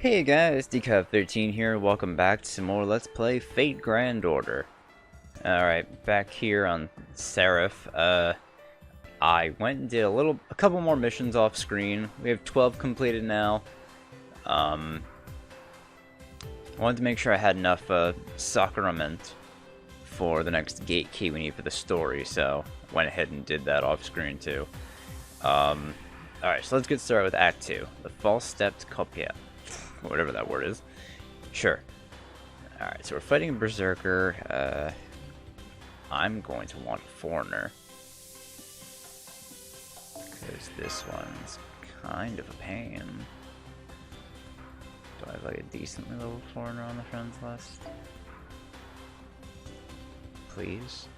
Hey guys, Decov13 here, welcome back to some more Let's Play Fate Grand Order. Alright, back here on Seraph, I went and did a couple more missions off screen. We have 12 completed now. I wanted to make sure I had enough, sacrament for the next gate key we need for the story, so I went ahead and did that off screen too. Alright, so let's get started with Act 2, the False Stepped Copia. Whatever that word is. Sure. Alright, so we're fighting a Berserker. I'm going to want a Foreigner. Because this one's kind of a pain. Do I have like a decently leveled Foreigner on the friends list? Please?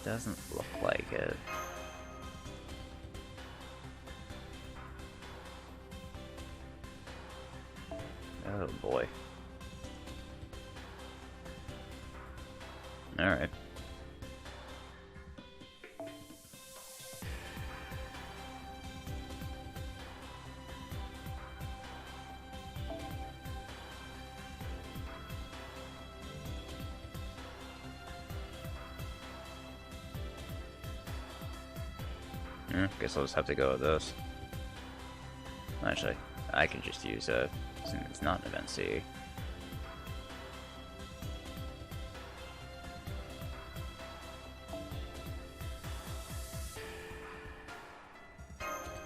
Doesn't look like it. Oh boy. Alright. Guess I'll just have to go with this. Actually, I can just use since it's not an event C.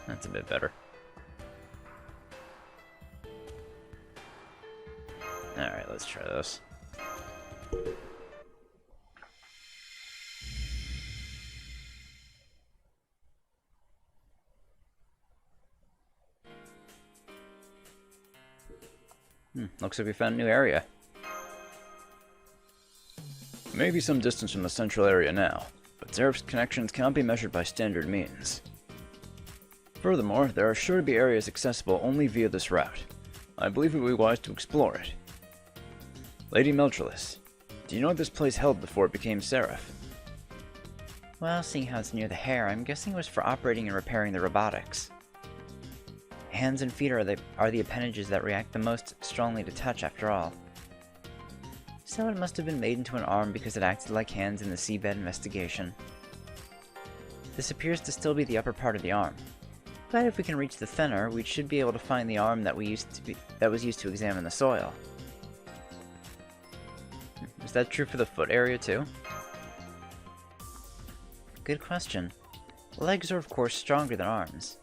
That's a bit better. Alright, let's try this. Looks like we found a new area. Maybe some distance from the central area now, but Zeref's connections cannot be measured by standard means. Furthermore, there are sure to be areas accessible only via this route. I believe it would be wise to explore it. Lady Meltrellis, do you know what this place held before it became Seraph? Well, seeing how it's near the hair, I'm guessing it was for operating and repairing the robotics. Hands and feet are the appendages that react the most strongly to touch, after all. So it must have been made into an arm because it acted like hands in the seabed investigation. This appears to still be the upper part of the arm. But if we can reach the Fenner, we should be able to find the arm that was used to examine the soil. Is that true for the foot area too? Good question. Legs are of course stronger than arms.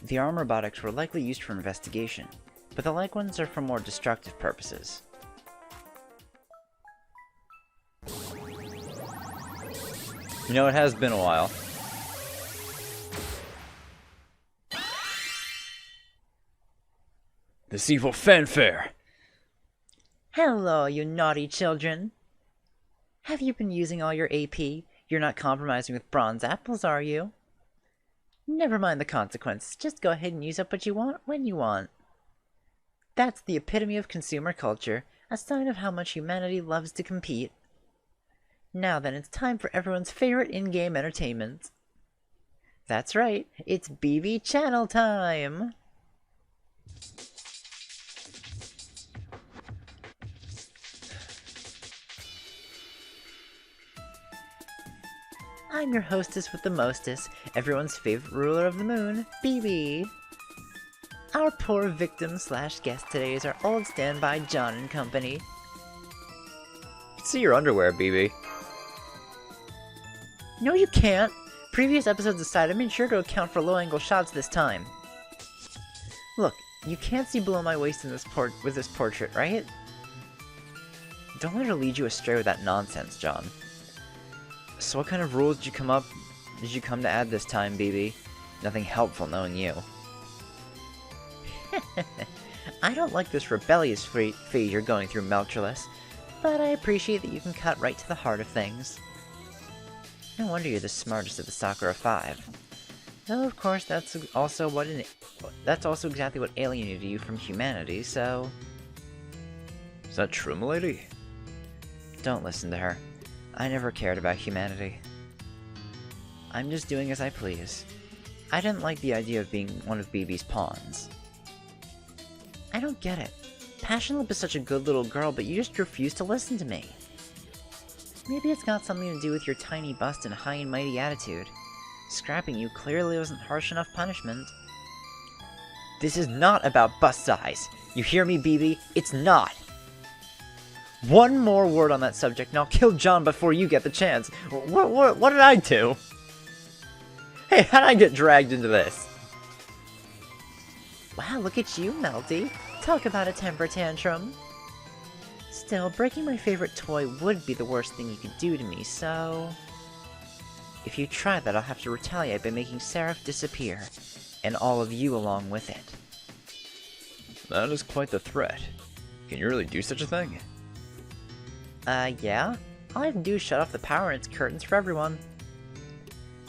The arm robotics were likely used for investigation, but the leg ones are for more destructive purposes. You know, it has been a while. This evil fanfare! Hello, you naughty children! Have you been using all your AP? You're not compromising with bronze apples, are you? Never mind the consequences, just go ahead and use up what you want when you want. That's the epitome of consumer culture, a sign of how much humanity loves to compete. Now then, it's time for everyone's favorite in-game entertainment. That's right, it's BB Channel time! I'm your hostess with the mostest, everyone's favorite ruler of the moon, BB. Our poor victim/guest today is our old standby John and Company. You can see your underwear, BB. No, you can't. Previous episodes aside, I made sure to account for low-angle shots this time. Look, you can't see below my waist in this with this portrait, right? Don't let her lead you astray with that nonsense, John. So what kind of rules did you come to add this time, BB? Nothing helpful knowing you. I don't like this rebellious phase you're going through, Meltrellis, but I appreciate that you can cut right to the heart of things. No wonder you're the smartest of the Sakura 5. Though, of course, that's also exactly what alienated you from humanity, so... Is that true, m'lady? Don't listen to her. I never cared about humanity. I'm just doing as I please. I didn't like the idea of being one of BB's pawns. I don't get it. Passionlip is such a good little girl, but you just refuse to listen to me. Maybe it's got something to do with your tiny bust and high and mighty attitude. Scrapping you clearly wasn't harsh enough punishment. This is not about bust size. You hear me, BB? It's not! One more word on that subject and I'll kill John before you get the chance. What did I do? Hey, how'd I get dragged into this? Wow, look at you, Melty. Talk about a temper tantrum. Still, breaking my favorite toy would be the worst thing you could do to me, so... If you try that, I'll have to retaliate by making Seraph disappear, and all of you along with it. That is quite the threat. Can you really do such a thing? Yeah? All I have to do is shut off the power and it's curtains for everyone.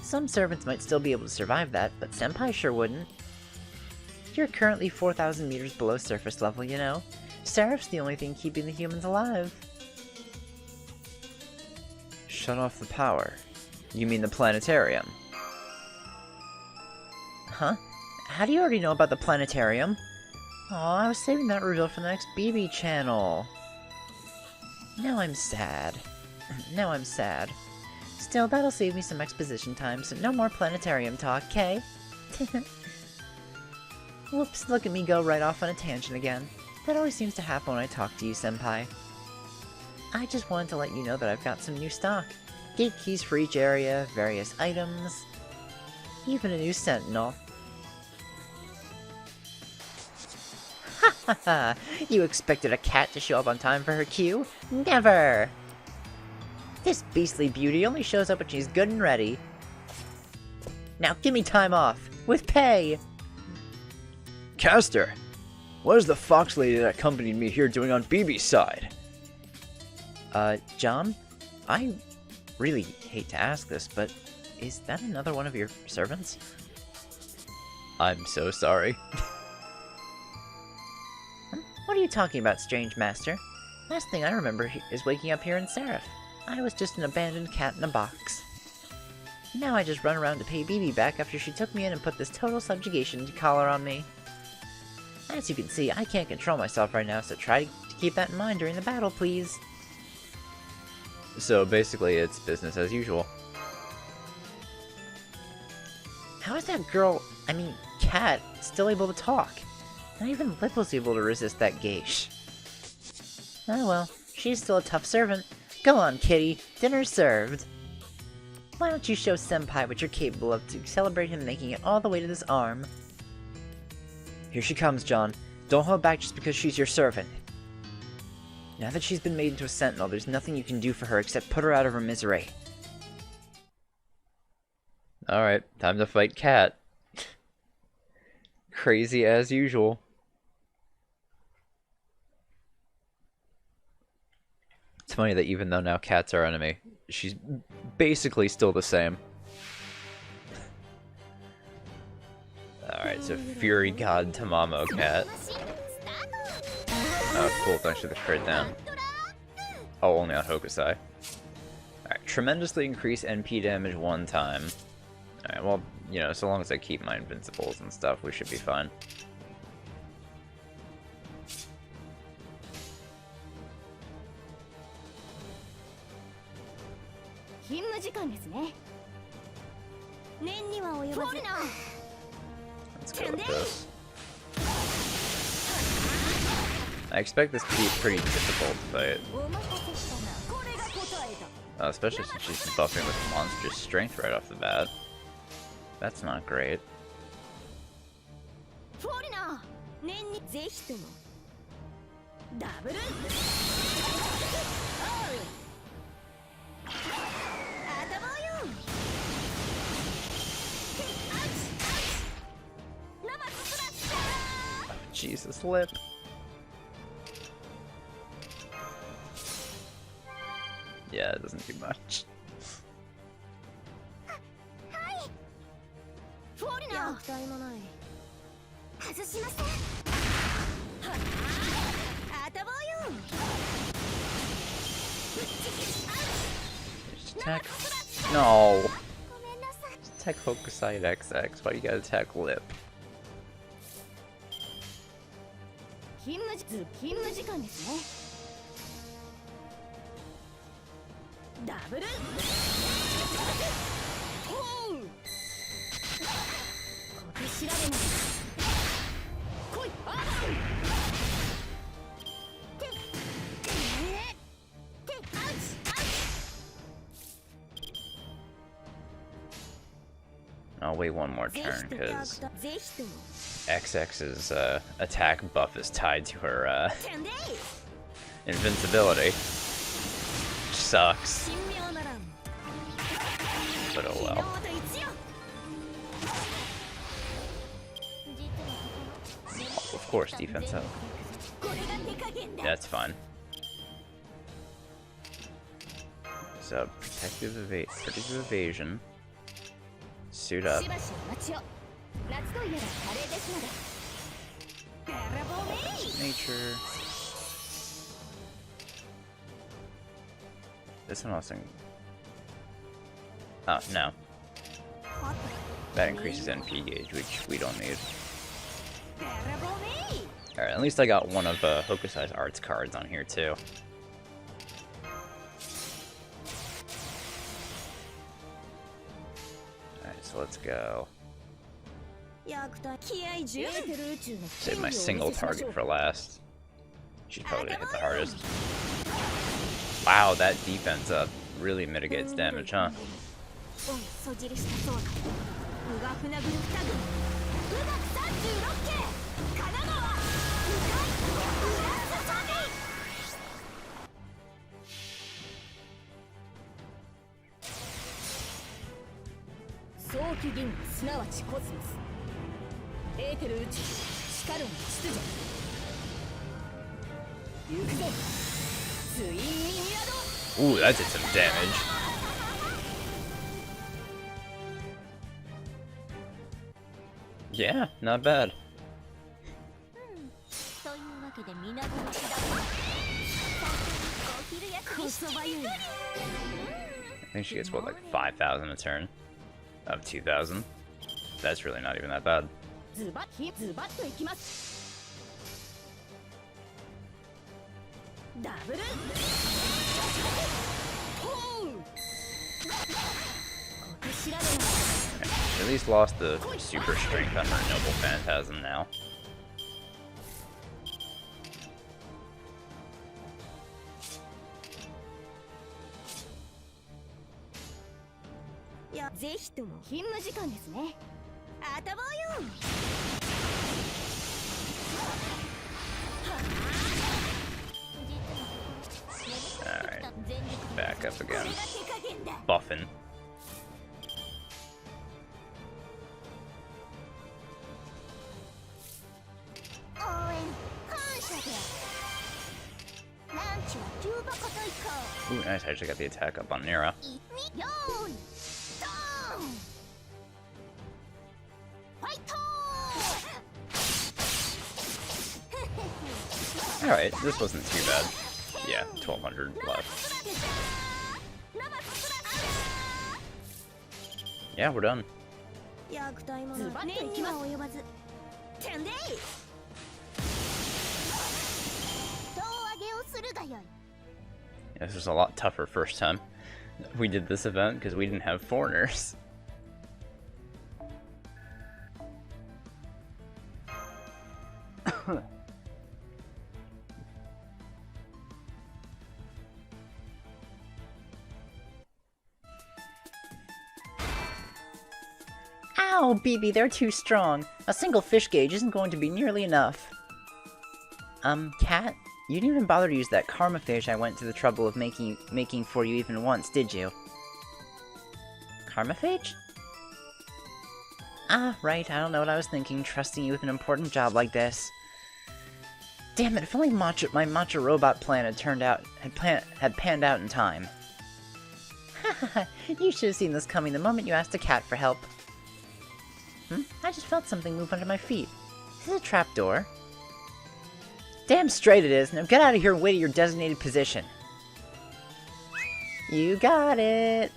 Some servants might still be able to survive that, but Senpai sure wouldn't. You're currently 4,000 meters below surface level, you know? Seraph's the only thing keeping the humans alive. Shut off the power. You mean the planetarium? Huh? How do you already know about the planetarium? Aw, I was saving that reveal for the next BB channel. Now I'm sad. Now I'm sad. Still, that'll save me some exposition time, so no more planetarium talk, okay? Whoops, look at me go right off on a tangent again. That always seems to happen when I talk to you, Senpai. I just wanted to let you know that I've got some new stock. Gate keys for each area, various items, even a new sentinel. Ha ha ha! You expected a cat to show up on time for her cue? Never! This beastly beauty only shows up when she's good and ready. Now give me time off! With pay! Caster! What is the fox lady that accompanied me here doing on BB's side? John? I really hate to ask this, but is that another one of your servants? I'm so sorry. What are you talking about, strange master? Last thing I remember is waking up here in Seraph. I was just an abandoned cat in a box. Now I just run around to pay BB back after she took me in and put this total subjugation collar on me. As you can see, I can't control myself right now, so try to keep that in mind during the battle, please. So basically, it's business as usual. How is that cat, still able to talk? Not even Lip was able to resist that geisha. Oh well, she's still a tough servant. Go on, kitty, dinner's served. Why don't you show Senpai what you're capable of to celebrate him making it all the way to this arm? Here she comes, John. Don't hold back just because she's your servant. Now that she's been made into a sentinel, there's nothing you can do for her except put her out of her misery. Alright, time to fight Cat. Crazy as usual. It's funny that even though now Cat's our enemy, she's basically still the same. Alright, so Fury God Tamamo Cat. Oh, cool, it's actually the crit down. Oh, only on Hokusai. Alright, tremendously increase NP damage one time. Alright, well, you know, so long as I keep my invincibles and stuff, we should be fine. Let's go with this. I expect this to be pretty difficult to fight. Especially since she's buffing with monstrous strength right off the bat. That's not great. Oh, Jesus, Lip. Yeah, it doesn't do much. Just attack. No. Just attack Hokusai at XX? Why do you gotta attack Lip? 勤務時間ですね。ダブルほう小手調べな来いアーバンてアウチ I'll wait one more turn, because ぜひとも XX's attack buff is tied to her invincibility. Which sucks. 神妙ならん But oh well. 一よ Of course, defense up. これが手加減だ That's fine. So, protective evasion. Suit up. しばしお待ちを夏といえばカレーですのでべらぼうめい Nature. This one also. Oh, no. That increases NP gauge, which we don't need. べらぼうめい Alright, at least I got one of Hokusai's arts cards on here, too. Alright, so let's go. 役隊気合十分エーテル宇宙の Save my single target for last. She's probably gonna hit the hardest. Wow, that defense up really mitigates damage, huh? おいそじりしたそうだうがふなぐる二軍うが36系神奈川うかいフランスサビ早期銀河すなわちコスモスエーテル宇宙しかるの秩序行くぞツインミニアド Ooh, that did some damage. Yeah, not bad. というわけで皆殺しだお昼休みそば湯 I think she gets, what, like 5,000 a turn? Of 2,000? That's really not even that bad. ズバッといきますダブルほう小手調べな At least lost the super strength on her Noble Phantasm now. いやぜひとも勤務時間ですねあたぼうよ Alright, back up これ again. が手加減だ Buffing. 応援感謝でランチは重箱といこ Ooh, nice, I actually got the attack up on Nira. うよーいドーンファイト Alright, this wasn't too bad. Yeah, 1,200 left. Yeah, we're done. 役隊も念には及ばずてんでい胴上げをするがよい Yeah, this was a lot tougher first time we did this event because we didn't have foreigners. Ow, BB, they're too strong. A single fish gauge isn't going to be nearly enough. Cat? You didn't even bother to use that karma fish I went to the trouble of making for you even once, did you? Karma phage? Ah, right, I don't know what I was thinking, trusting you with an important job like this. Damn it, if only my matcha robot plan had panned out in time. Hahaha, you should have seen this coming the moment you asked a cat for help. I just felt something move under my feet. Is it a trapdoor? Damn straight it is. Now get out of here and wait at your designated position. You got it.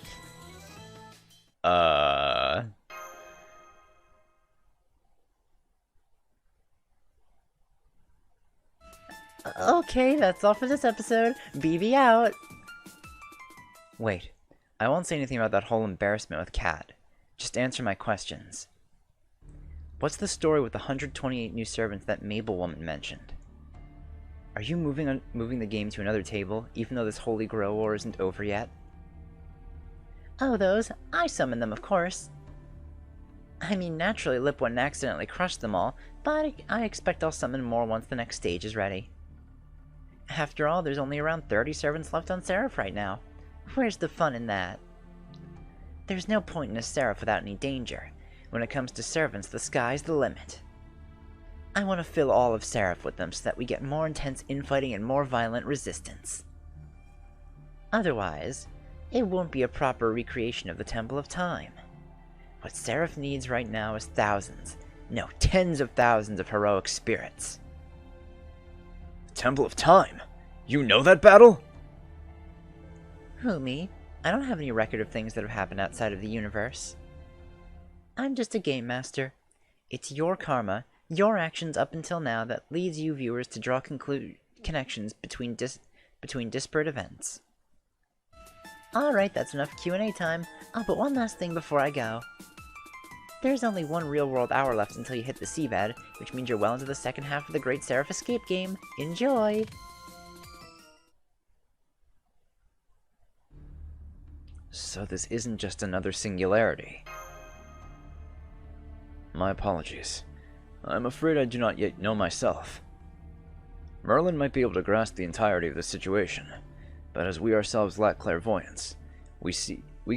Okay, that's all for this episode. BB out! Wait, I won't say anything about that whole embarrassment with Kat. Just answer my questions. What's the story with the 128 new servants that Mabel woman mentioned? Are you moving the game to another table, even though this Holy Grail war isn't over yet? Oh, those? I summoned them, of course. I mean, naturally, Lip wouldn't accidentally crush them all, but I expect I'll summon more once the next stage is ready. After all, there's only around 30 servants left on Seraph right now. Where's the fun in that? There's no point in a Seraph without any danger. When it comes to servants, the sky's the limit. I want to fill all of Seraph with them so that we get more intense infighting and more violent resistance. Otherwise, it won't be a proper recreation of the Temple of Time. What Seraph needs right now is thousands, no, tens of thousands of heroic spirits. Temple of Time? You know that battle? Who, me? I don't have any record of things that have happened outside of the universe. I'm just a game master. It's your karma, your actions up until now, that leads you viewers to draw connections between disparate events. Alright, that's enough Q&A time. Oh, but one last thing before I go. There's only one real-world hour left until you hit the seabed, which means you're well into the second half of the Great Seraph Escape game. Enjoy! So this isn't just another singularity. My apologies. I'm afraid I do not yet know myself. Merlin might be able to grasp the entirety of the situation, but as we ourselves lack clairvoyance, we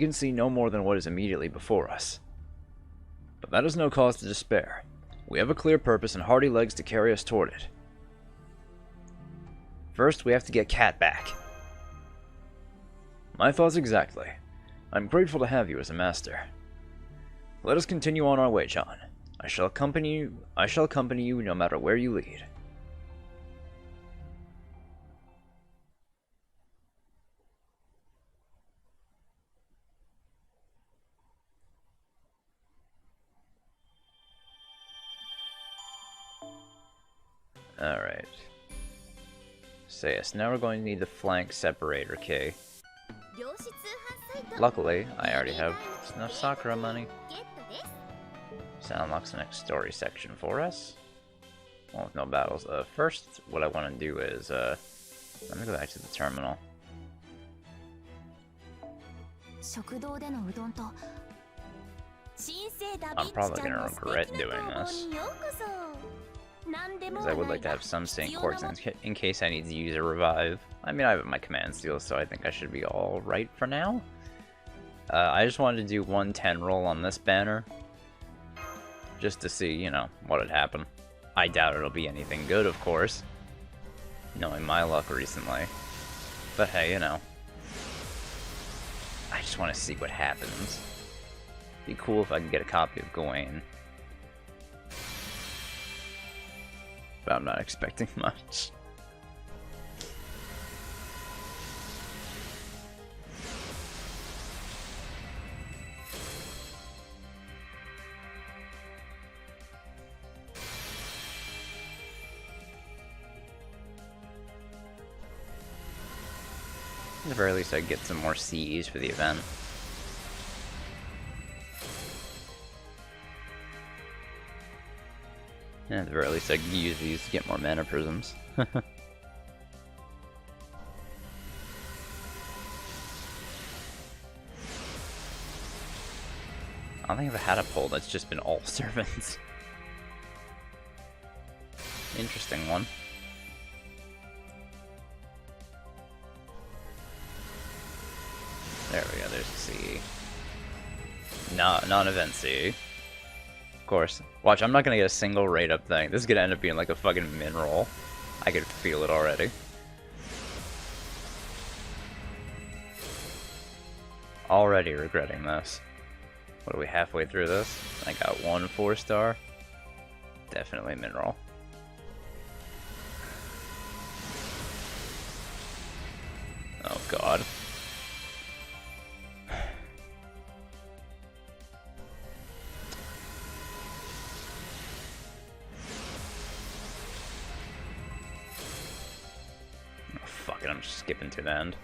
can see no more than what is immediately before us. But that is no cause to despair. We have a clear purpose and hardy legs to carry us toward it. First, we have to get Kat back. My thoughts exactly. I'm grateful to have you as a master. Let us continue on our way, John. I shall accompany you no matter where you lead. Alright. So yes, now we're going to need the flank separator key. Luckily, I already have enough Sakura money. So that unlocks the next story section for us. Well, with no battles. First, what I want to do is, let me go back to the terminal. I'm probably going to regret doing this, because I would like to have some sync chords in case I need to use a revive. I mean, I have my command steal, so I think I should be alright for now. I just wanted to do 110 roll on this banner, just to see, you know, what would happen. I doubt it'll be anything good, of course, knowing my luck recently. But hey, you know, I just want to see what happens. Be cool if I could get a copy of Gawain. But I'm not expecting much. At the very least, I get some more CEs for the event. And at the very least, I can use these to get more mana prisms. I don't think I've had a pull that's just been all servants. Interesting one. There we go, there's a CE. Non-event CE. Of course. Watch, I'm not gonna get a single rate up thing. This is gonna end up being like a fucking min roll. I could feel it already. Already regretting this. What are we, halfway through this? I got one 4-star. Definitely min roll. Oh god. Fuck it, I'm just skipping to the end.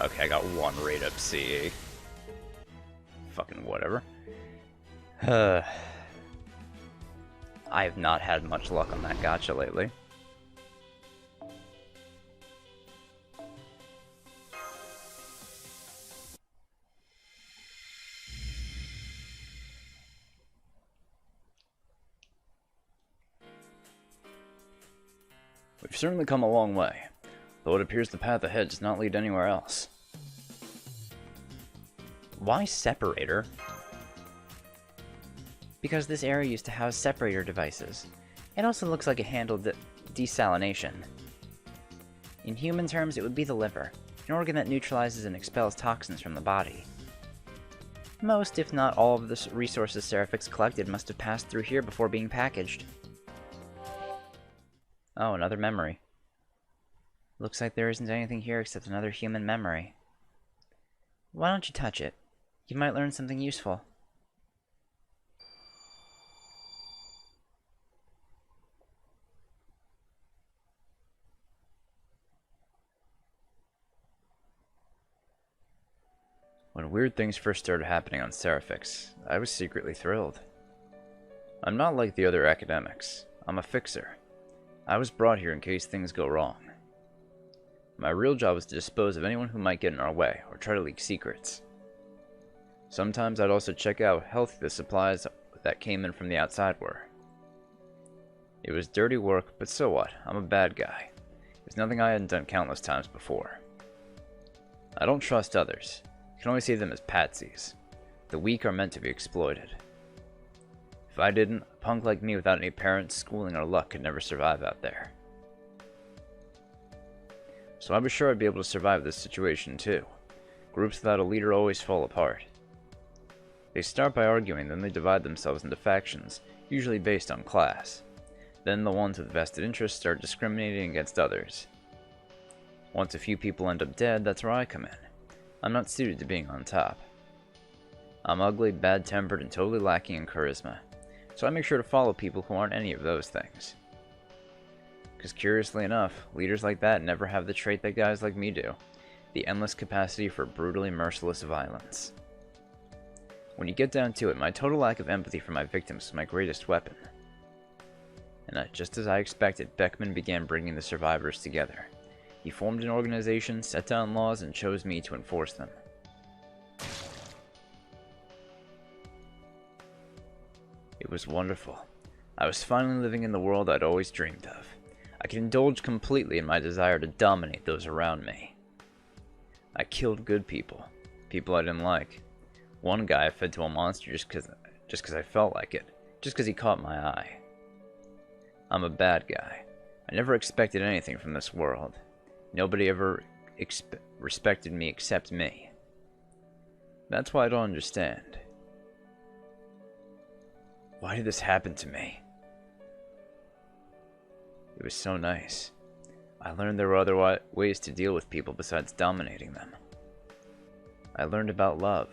Okay, I got 1 rate up CE. Fucking whatever. I have not had much luck on that gacha lately. We've certainly come a long way, though it appears the path ahead does not lead anywhere else. Why separator? Because this area used to house separator devices. It also looks like it handled desalination. In human terms, it would be the liver, an organ that neutralizes and expels toxins from the body. Most, if not all, of the resources Seraphix collected must have passed through here before being packaged. Oh, another memory. Looks like there isn't anything here except another human memory. Why don't you touch it? You might learn something useful. When weird things first started happening on Seraphix, I was secretly thrilled. I'm not like the other academics. I'm a fixer. I was brought here in case things go wrong. My real job was to dispose of anyone who might get in our way or try to leak secrets. Sometimes I'd also check out how healthy the supplies that came in from the outside were. It was dirty work, but so what? I'm a bad guy. It's nothing I hadn't done countless times before. I don't trust others. I can only see them as patsies. The weak are meant to be exploited. If I didn't, a punk like me without any parents, schooling, or luck could never survive out there. So I was sure I'd be able to survive this situation too. Groups without a leader always fall apart. They start by arguing, then they divide themselves into factions, usually based on class. Then the ones with vested interests start discriminating against others. Once a few people end up dead, that's where I come in. I'm not suited to being on top. I'm ugly, bad-tempered, and totally lacking in charisma. So I make sure to follow people who aren't any of those things. Because curiously enough, leaders like that never have the trait that guys like me do. The endless capacity for brutally merciless violence. When you get down to it, my total lack of empathy for my victims is my greatest weapon. And just as I expected, Beckman began bringing the survivors together. He formed an organization, set down laws, and chose me to enforce them. It was wonderful. I was finally living in the world I'd always dreamed of. I could indulge completely in my desire to dominate those around me. I killed good people. People I didn't like. One guy I fed to a monster just because I felt like it. Just because he caught my eye. I'm a bad guy. I never expected anything from this world. Nobody ever respected me except me. That's why I don't understand. Why did this happen to me? It was so nice. I learned there were other ways to deal with people besides dominating them. I learned about love.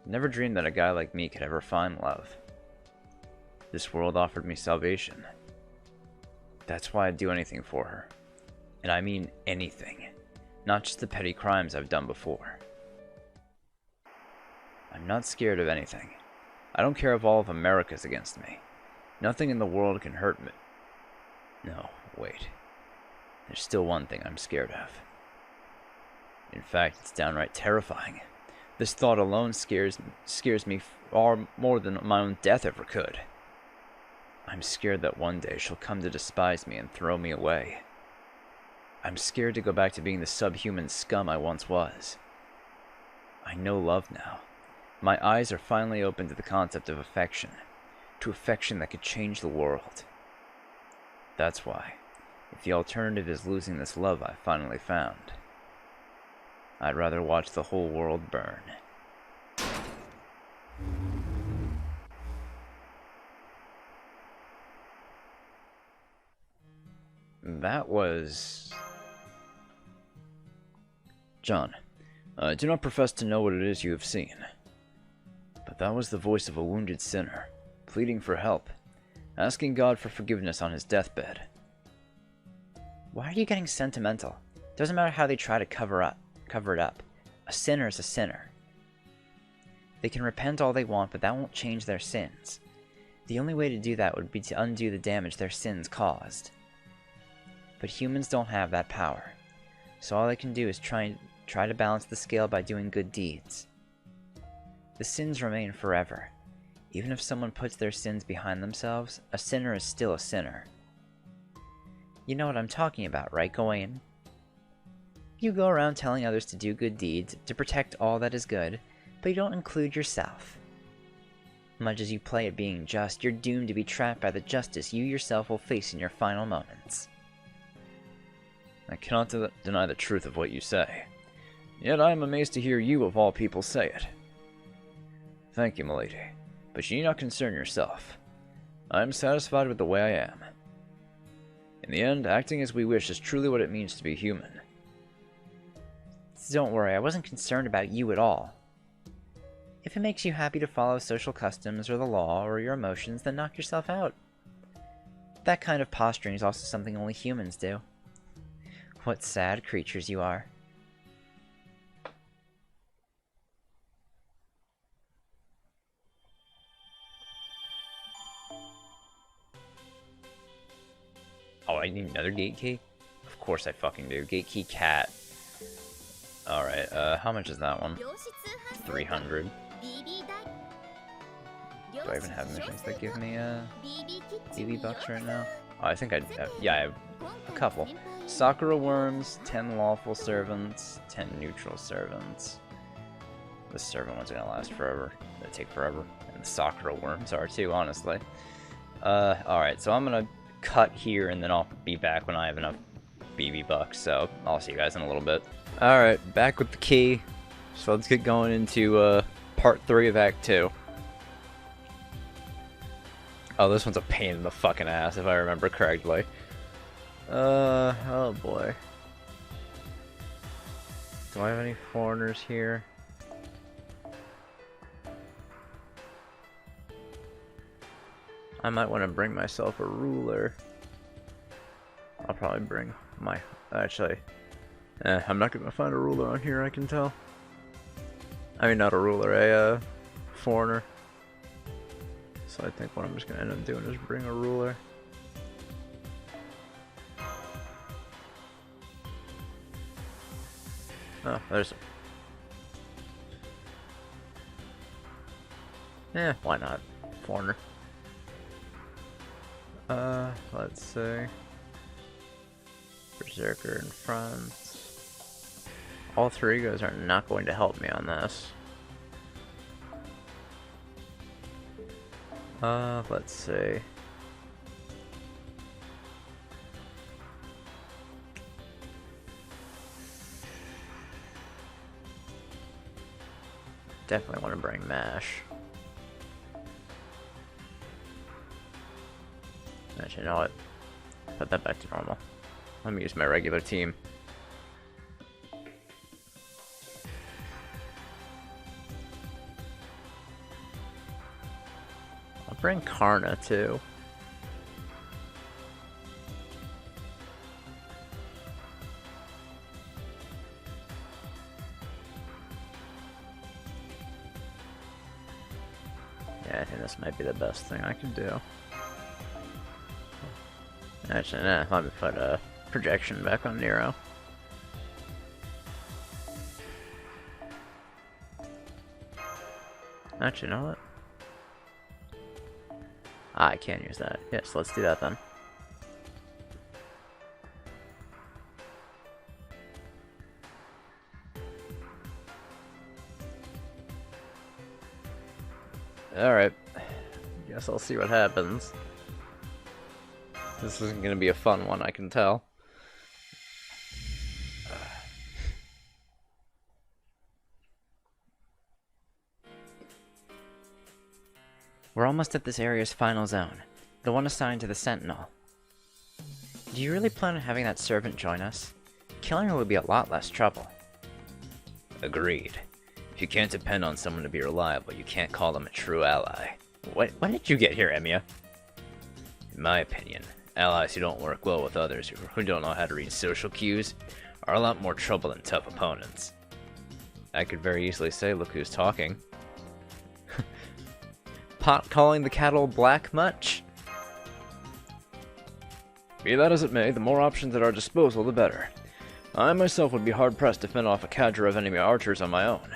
Never dreamed that a guy like me could ever find love. This world offered me salvation. That's why I'd do anything for her. And I mean anything. Not just the petty crimes I've done before. I'm not scared of anything. I don't care if all of America's against me. Nothing in the world can hurt me. No, wait. There's still one thing I'm scared of. In fact, it's downright terrifying. This thought alone scares me far more than my own death ever could. I'm scared that one day she'll come to despise me and throw me away. I'm scared to go back to being the subhuman scum I once was. I know love now. My eyes are finally open to the concept of affection. To affection that could change the world. That's why, if the alternative is losing this love I finally found, I'd rather watch the whole world burn. That was... John, I do not profess to know what it is you have seen, but that was the voice of a wounded sinner, pleading for help, asking God for forgiveness on his deathbed. Why are you getting sentimental? Doesn't matter how they try to cover it up. A sinner is a sinner. They can repent all they want, but that won't change their sins. The only way to do that would be to undo the damage their sins caused. But humans don't have that power. So all they can do is try to balance the scale by doing good deeds. The sins remain forever. Even if someone puts their sins behind themselves, a sinner is still a sinner. You know what I'm talking about, right, Gawain? You go around telling others to do good deeds, to protect all that is good, but you don't include yourself. Much as you play at being just, you're doomed to be trapped by the justice you yourself will face in your final moments. I cannot deny the truth of what you say. Yet I am amazed to hear you, of all people, say it. Thank you, milady, but you need not concern yourself. I am satisfied with the way I am. In the end, acting as we wish is truly what it means to be human. Don't worry, I wasn't concerned about you at all. If it makes you happy to follow social customs or the law or your emotions, then knock yourself out. That kind of posturing is also something only humans do. What sad creatures you are. Oh, I need another gate key? Of course I fucking do. Gate key cat. Alright, how much is that one? 300. Do I even have missions that give me, BB bucks right now? Oh, I think yeah, I have a couple. Sakura worms, 10 lawful servants, 10 neutral servants. The servant ones are gonna last forever. They take forever. And the Sakura worms are too, honestly. Alright, so I'm gonna cut here and then I'll be back when I have enough BB bucks, so I'll see you guys in a little bit. Alright, back with the key. So let's get going into part 3 of Act 2. Oh, this one's a pain in the fucking ass if I remember correctly. Oh boy. Do I have any foreigners here? I might want to bring myself a ruler. I'll probably bring my... Actually, I'm not gonna find a ruler on here, I can tell. I mean, not a ruler, a foreigner. So I think what I'm just gonna end up doing is bring a ruler. Oh, there's... why not? Foreigner. Let's see. Berserker in front. All three guys are not going to help me on this. Let's see. Definitely want to bring MASH. Actually, you know what? Put that back to normal. Let me use my regular team. I'll bring Karna too. Yeah, I think this might be the best thing I can do. Actually, nah, let me put a projection back on Nero. Actually, you know what? I can't use that. Yes, let's do that then. Alright. Guess I'll see what happens. This isn't gonna be a fun one, I can tell. We're almost at this area's final zone, the one assigned to the Sentinel. Do you really plan on having that servant join us? Killing her would be a lot less trouble. Agreed. If you can't depend on someone to be reliable, you can't call them a true ally. When did you get here, Emiya? In my opinion, Allies who don't work well with others who don't know how to read social cues are a lot more trouble than tough opponents. I could very easily say, look who's talking. Pot calling the cattle black much? Be that as it may, the more options at our disposal, the better. I myself would be hard-pressed to fend off a cadre of enemy archers on my own.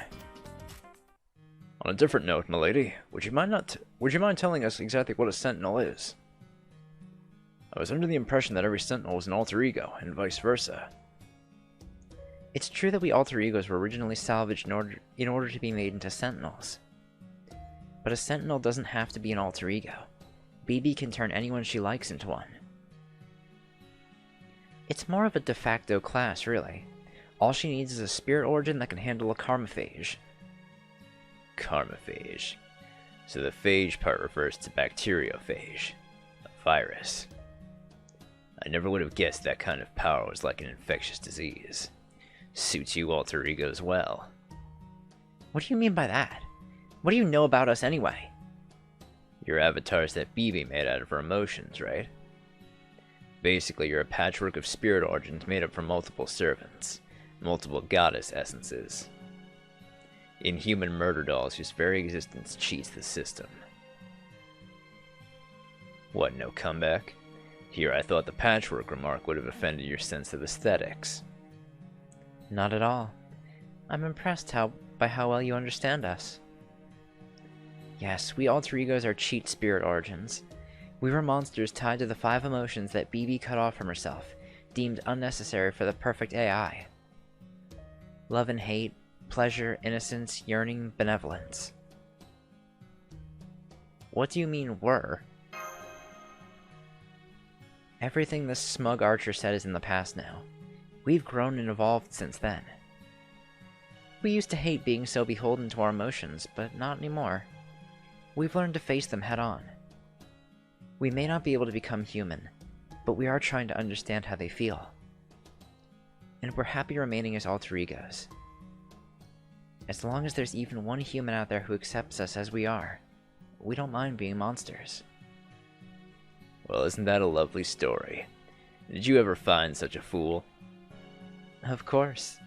On a different note, milady, would you mind telling us exactly what a sentinel is? I was under the impression that every sentinel was an alter ego, and vice versa. It's true that we alter egos were originally salvaged in order to be made into sentinels. But a sentinel doesn't have to be an alter ego. BB can turn anyone she likes into one. It's more of a de facto class, really. All she needs is a spirit origin that can handle a karmaphage. Karmaphage. So the phage part refers to bacteriophage, a virus. I never would have guessed that kind of power was like an infectious disease. Suits you alter egos well. What do you mean by that? What do you know about us anyway? Your avatar's that BB made out of her emotions, right? Basically, you're a patchwork of spirit origins made up from multiple servants, multiple goddess essences. Inhuman murder dolls whose very existence cheats the system. What, no comeback? Here, I thought the patchwork remark would have offended your sense of aesthetics. Not at all. I'm impressed by how well you understand us. Yes, we alter egos are cheat spirit origins. We were monsters tied to the 5 emotions that BB cut off from herself, deemed unnecessary for the perfect AI. Love and hate, pleasure, innocence, yearning, benevolence. What do you mean, were? Everything this smug archer said is in the past now. We've grown and evolved since then. We used to hate being so beholden to our emotions, but not anymore. We've learned to face them head on. We may not be able to become human, but we are trying to understand how they feel. And we're happy remaining as alter egos. As long as there's even one human out there who accepts us as we are, we don't mind being monsters. Well, isn't that a lovely story? Did you ever find such a fool? Of course.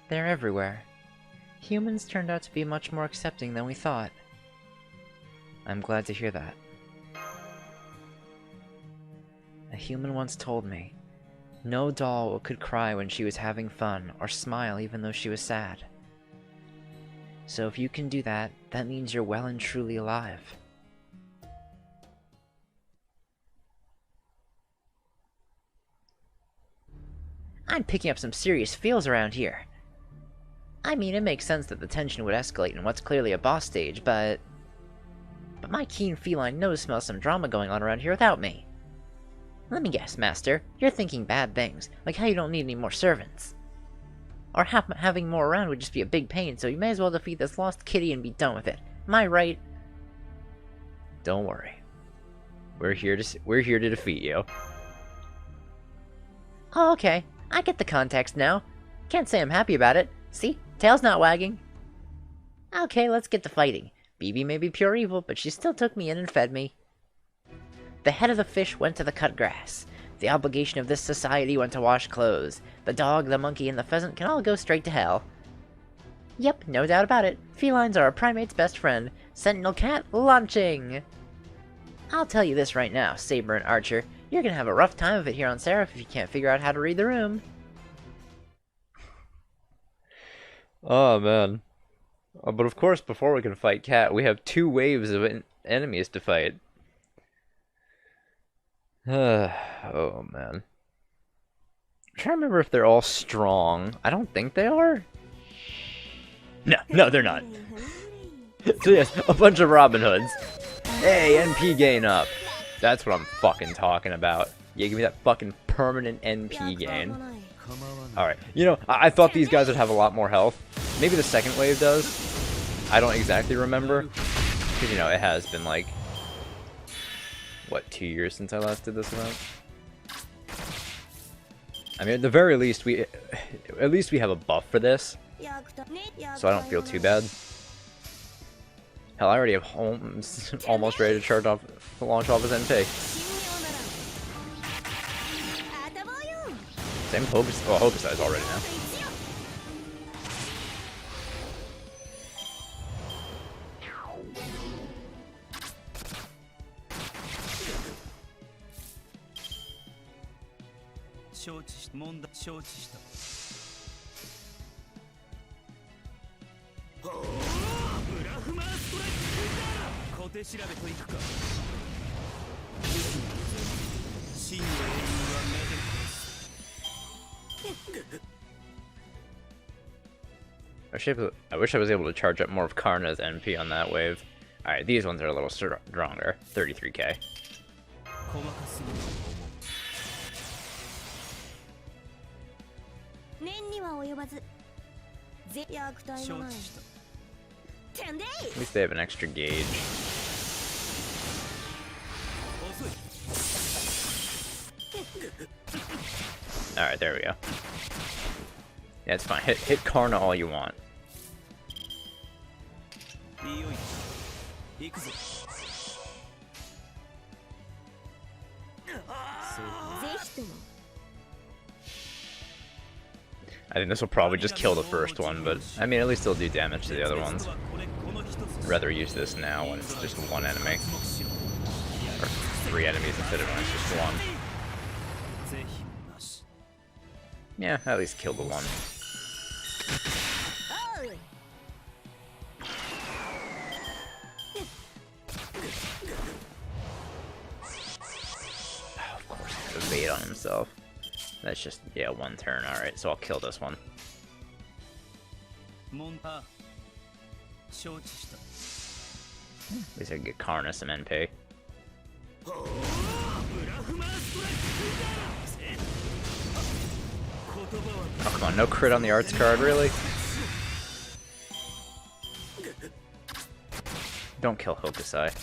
They're everywhere. Humans turned out to be much more accepting than we thought. I'm glad to hear that. A human once told me, no doll could cry when she was having fun or smile even though she was sad. So if you can do that, that means you're well and truly alive. I'm picking up some serious feels around here. I mean, it makes sense that the tension would escalate in what's clearly a boss stage, but my keen feline nose smells some drama going on around here without me. Let me guess, Master, you're thinking bad things, like how you don't need any more servants. Or having more around would just be a big pain, so you may as well defeat this lost kitty and be done with it. Am I right? Don't worry. We're here to defeat you. Oh, okay. I get the context now. Can't say I'm happy about it. See? Tail's not wagging. Okay, let's get to fighting. BB may be pure evil, but she still took me in and fed me. The head of the fish went to the cut grass. The obligation of this society went to wash clothes. The dog, the monkey, and the pheasant can all go straight to hell. Yep, no doubt about it. Felines are a primate's best friend. Sentinel cat, launching! I'll tell you this right now, Saber and Archer. You're gonna have a rough time of it here on Seraph if you can't figure out how to read the room. Oh, man. But of course, before we can fight Cat, we have 2 waves of enemies to fight. Oh, man. I'm trying to remember if they're all strong. I don't think they are. No, they're not. So yes, a bunch of Robin Hoods. Hey, NP gain up. That's what I'm fucking talking about. Yeah, give me that fucking permanent NP gain. Alright, you know, I thought these guys would have a lot more health. Maybe the second wave does. I don't exactly remember. Because, you know, it has been like, what, 2 years since I last did this event? I mean, at the very least, we have a buff for this. So I don't feel too bad. Hell, I already have Holmes almost ready to launch off his NP. Same Hokusai. Well, Hokusai's already now. I wish I was able to charge up more of Karna's NP on that wave. Alright, these ones are a little stronger. 33k. 念には及ばず役体のないてんでい At least they have an extra gauge. Alright, there we go. Yeah, it's fine. Hit Karna all you want. I think this will probably just kill the first one, but I mean, at least it'll do damage to the other ones. I'd rather use this now when it's just one enemy. Or 3 enemies instead of when it's just one. Yeah, at least kill the one. Oh, of course, he has evade on himself. That's just, yeah, 1 turn. Alright, so I'll kill this one. At least I can get Karna some NP. Oh, come on, no crit on the arts card, really? Don't kill Hokusai.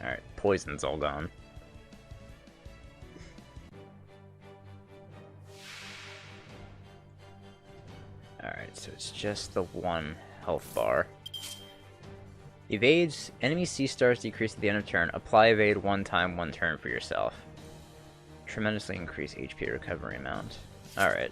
Alright, poison's all gone. Alright, so it's just the 1 health bar. Evades. Enemy C-stars decrease at the end of turn. Apply evade 1 time, 1 turn for yourself. Tremendously increase HP recovery amount. Alright.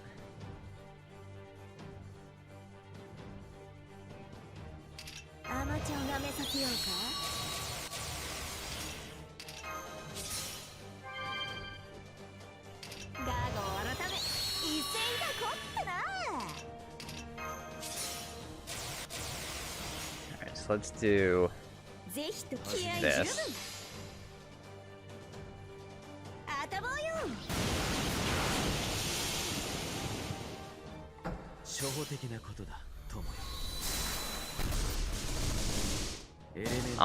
Alright, so let's do this. I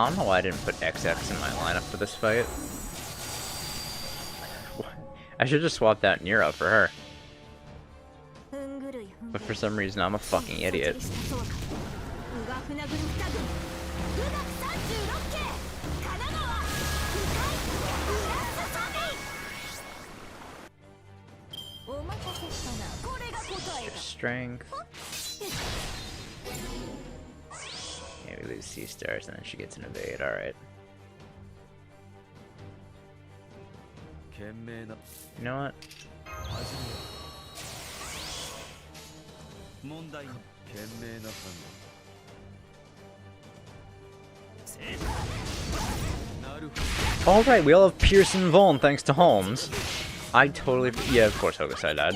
don't know why I didn't put XX in my lineup for this fight. I should just swap out Nero for her. But for some reason, I'm a fucking idiot. Just strength. Yeah, we lose C-stars and then she gets an evade, alright. You know what? Alright, we all have Pearson Vuln thanks to Holmes. I totally... Yeah, of course Hokusai died.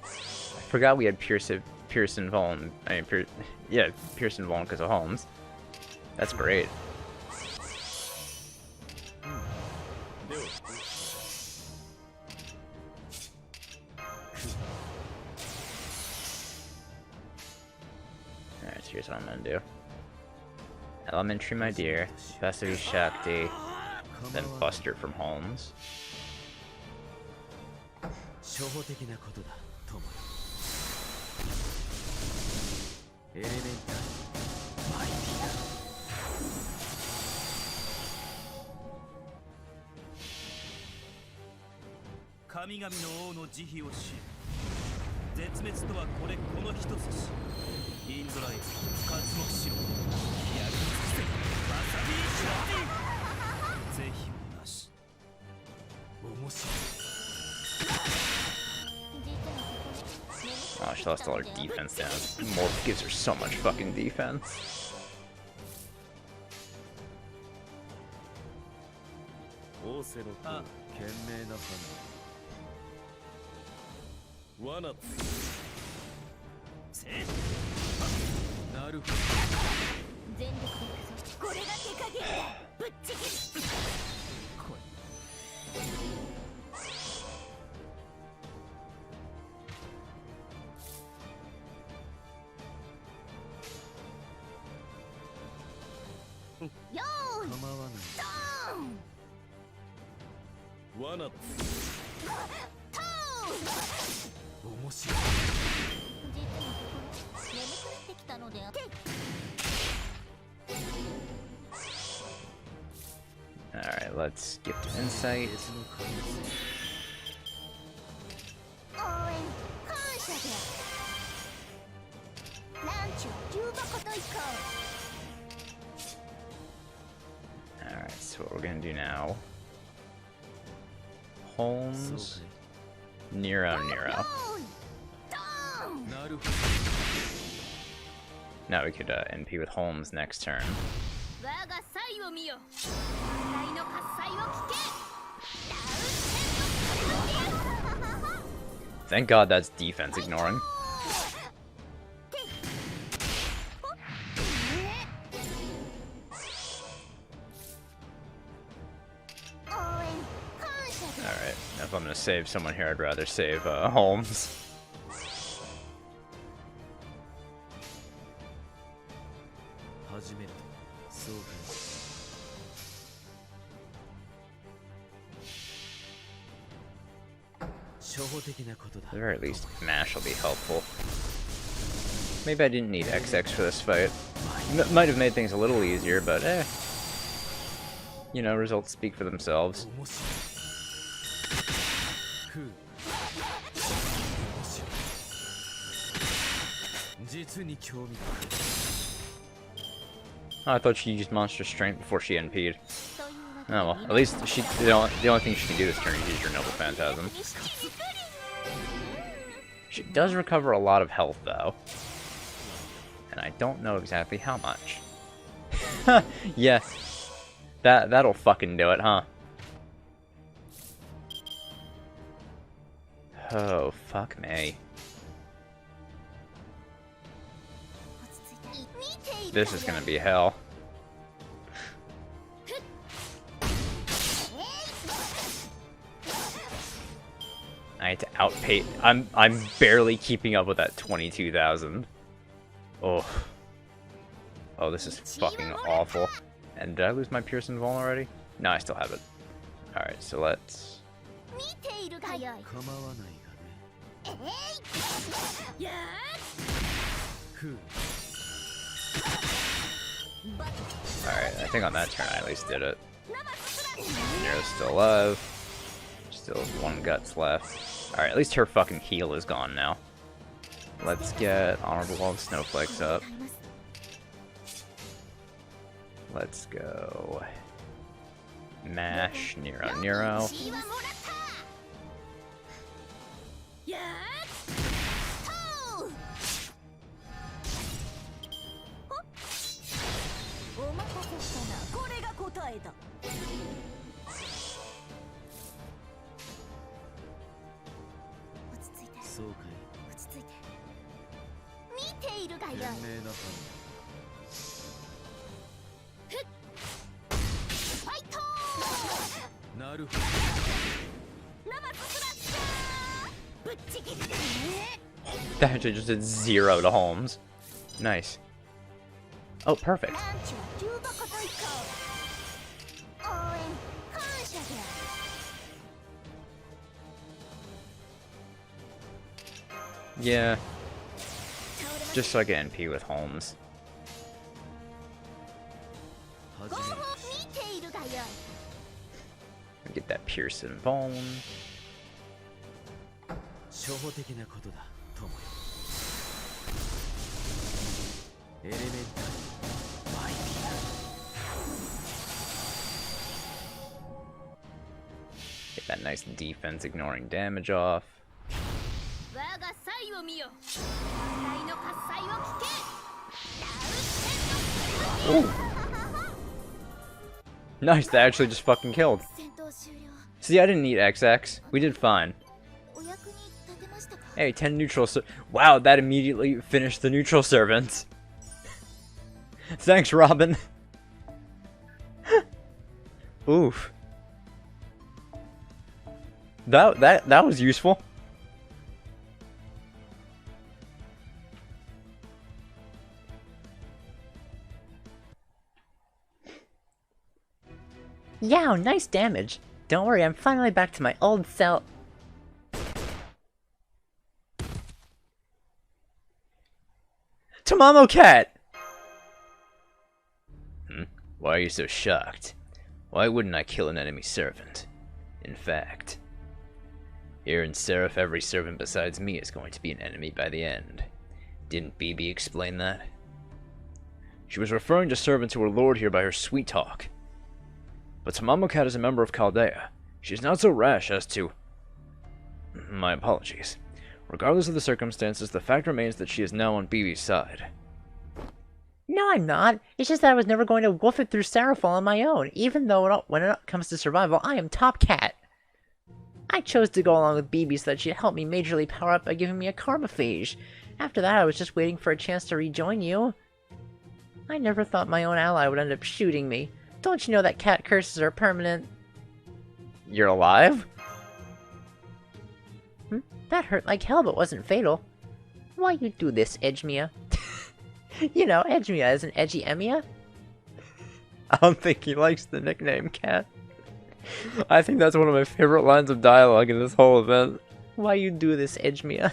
I forgot we had Pearson Vuln. I mean, yeah, Pearson Vuln because of Holmes. That's great. Alright, so here's what I'm gonna do. Elementary, my dear. Vasu Shakti. Then Buster from Holmes. 絶滅とはこれこの一つし、インドライ活目しろ。やり尽くせ。わさびしろ。ぜひもなし。面白い。 Oh, she lost all her defense down. Morph gives her so much fucking defense. オーセロと賢明な判断。罠せなるほど。全力で行くぞ。これが手加減だ。ぶっちぎる。こよーい。構わない。ドーン。罠トーン。面白い。実のところ眠くなってきたのであって。 Alright, let's skip to insight. 別の可能性。応援感謝で。ランチは重箱と行こ Alright, so what we're gonna do now. Holmes, Nero, う。 Nero. ドーン。なるほど。 Now we could NP with Holmes next turn. 我が才を見よ。笑いの喝采を聞け。ダウンテンの Thank God that's defense ignoring. 応援感謝で。 Alright, if I'm gonna save someone here, I'd rather save Holmes. 始めると。そうか。初歩的なことだ。 At the very least, MASH will be helpful. Maybe I didn't need XX for this fight. Might have made things a little easier, but eh. You know, results speak for themselves. 面白い。ふう。面白い。実に興味深い。 I thought she used monster strength before she NP'd. というわけで Oh well, at least the only thing she can do this turn is use her Noble Phantasm. にしてびっくり。 She does recover a lot of health though. And I don't know exactly how much. Yeah. That'll fucking do it, huh? Oh, fuck me. 落ち着いて。見ている。 This is gonna be hell. I had to outpace. I'm barely keeping up with that 22,000. Oh. Oh, this is fucking awful. And did I lose my Pearson Vol already? No, I still have it. Alright, so let's... 見ているがよい。構わないがね。やふう。ー。バッ。 Alright, I think on that turn I at least did it. ナバススラッシ Nero's still alive. Still has one guts left. Alright, at least her fucking heal is gone now. Let's get Honorable Wall of Snowflakes up. Let's go. Mash, Nero, Nero. 血はもらった。やー。トーン。お待たせしたな。これが答えだ。落ち着いて。そうかい。落ち着いて。見ているがよい。賢明な判ファイトー。断。なるほど。ナバススラッシャー。ぶっちぎる。 That actually just did 0 to Holmes. Nice. Oh, perfect. ランチは重箱と行こう。応援感謝で。 Yeah. Just so I can NP with Holmes. 始後方める。見ているがよい。 Get that Pearson Bone. 初歩的なことだ。友よエレメンタルマイビー Get that nice defense ignoring damage off. 我が才を見よ最の喝采を聞けダウンテンの Nice, that actually just fucking killed. 戦闘終了 See, I didn't need XX. We did fine. お役に立てましたか Hey, 10 neutral Wow, that immediately finished the neutral servants. Thanks, Robin. Oof. That was useful. Yow, nice damage. Don't worry, I'm finally back to my old self. Tamamo Cat! Why are you so shocked? Why wouldn't I kill an enemy servant? In fact, here in Seraph, every servant besides me is going to be an enemy by the end. Didn't BB explain that? She was referring to servants who were lured here by her sweet talk. But Tamamo Cat is a member of Chaldea. She's not so rash as to... My apologies. Regardless of the circumstances, the fact remains that she is now on BB's side. No, I'm not. It's just that I was never going to wolf it through Seraphol on my own, even though when it comes to survival, I am top cat. I chose to go along with BB so that she'd help me majorly power up by giving me a karmaphage. After that, I was just waiting for a chance to rejoin you. I never thought my own ally would end up shooting me. Don't you know that cat curses are permanent? You're alive? That hurt like hell but wasn't fatal. Why you do this, edgemiya? You know, edgemiya isn't edgemiya. I don't think he likes the nickname Cat. I think that's one of my favorite lines of dialogue in this whole event. Why you do this, edgemiya?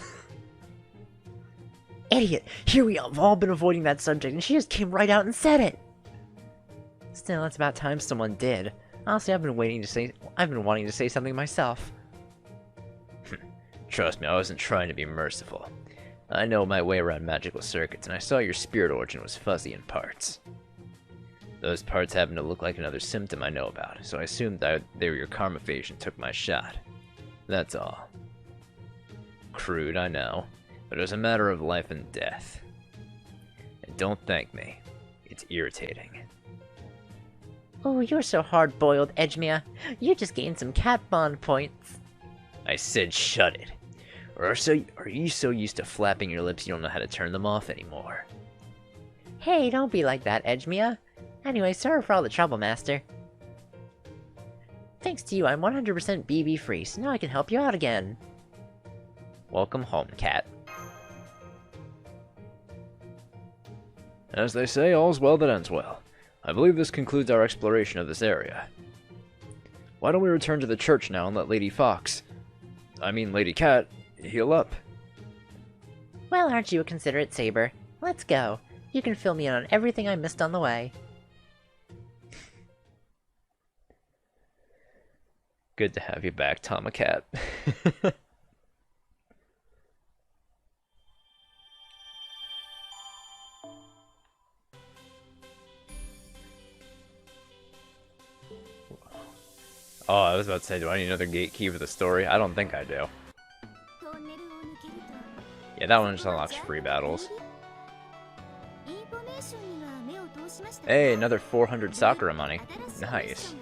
Idiot! Here we have all been avoiding that subject, and she just came right out and said it. Still, it's about time someone did. Honestly, I've been wanting to say something myself. Trust me, I wasn't trying to be merciful. I know my way around magical circuits, and I saw your spirit origin was fuzzy in parts. Those parts happen to look like another symptom I know about, so I assumed that they were your karmaphage and took my shot. That's all. Crude, I know, but it was a matter of life and death. And don't thank me. It's irritating. Oh, you're so hard-boiled, edgemiya. You just gained some cat bond points. I said shut it. Or are you so used to flapping your lips you don't know how to turn them off anymore? Hey, don't be like that, edgemiya. Anyway, sorry for all the trouble, Master. Thanks to you, I'm 100% BB free, so now I can help you out again. Welcome home, Cat. As they say, all's well that ends well. I believe this concludes our exploration of this area. Why don't we return to the church now and let Lady Cat, heal up? Well, aren't you a considerate saber? Let's go. You can fill me in on everything I missed on the way. Good to have you back, Cat. Oh, I was about to say, do I need another gate key for the story? I don't think I do. Yeah, that one just unlocks free battles. Hey, another 400 Sakura money. Nice.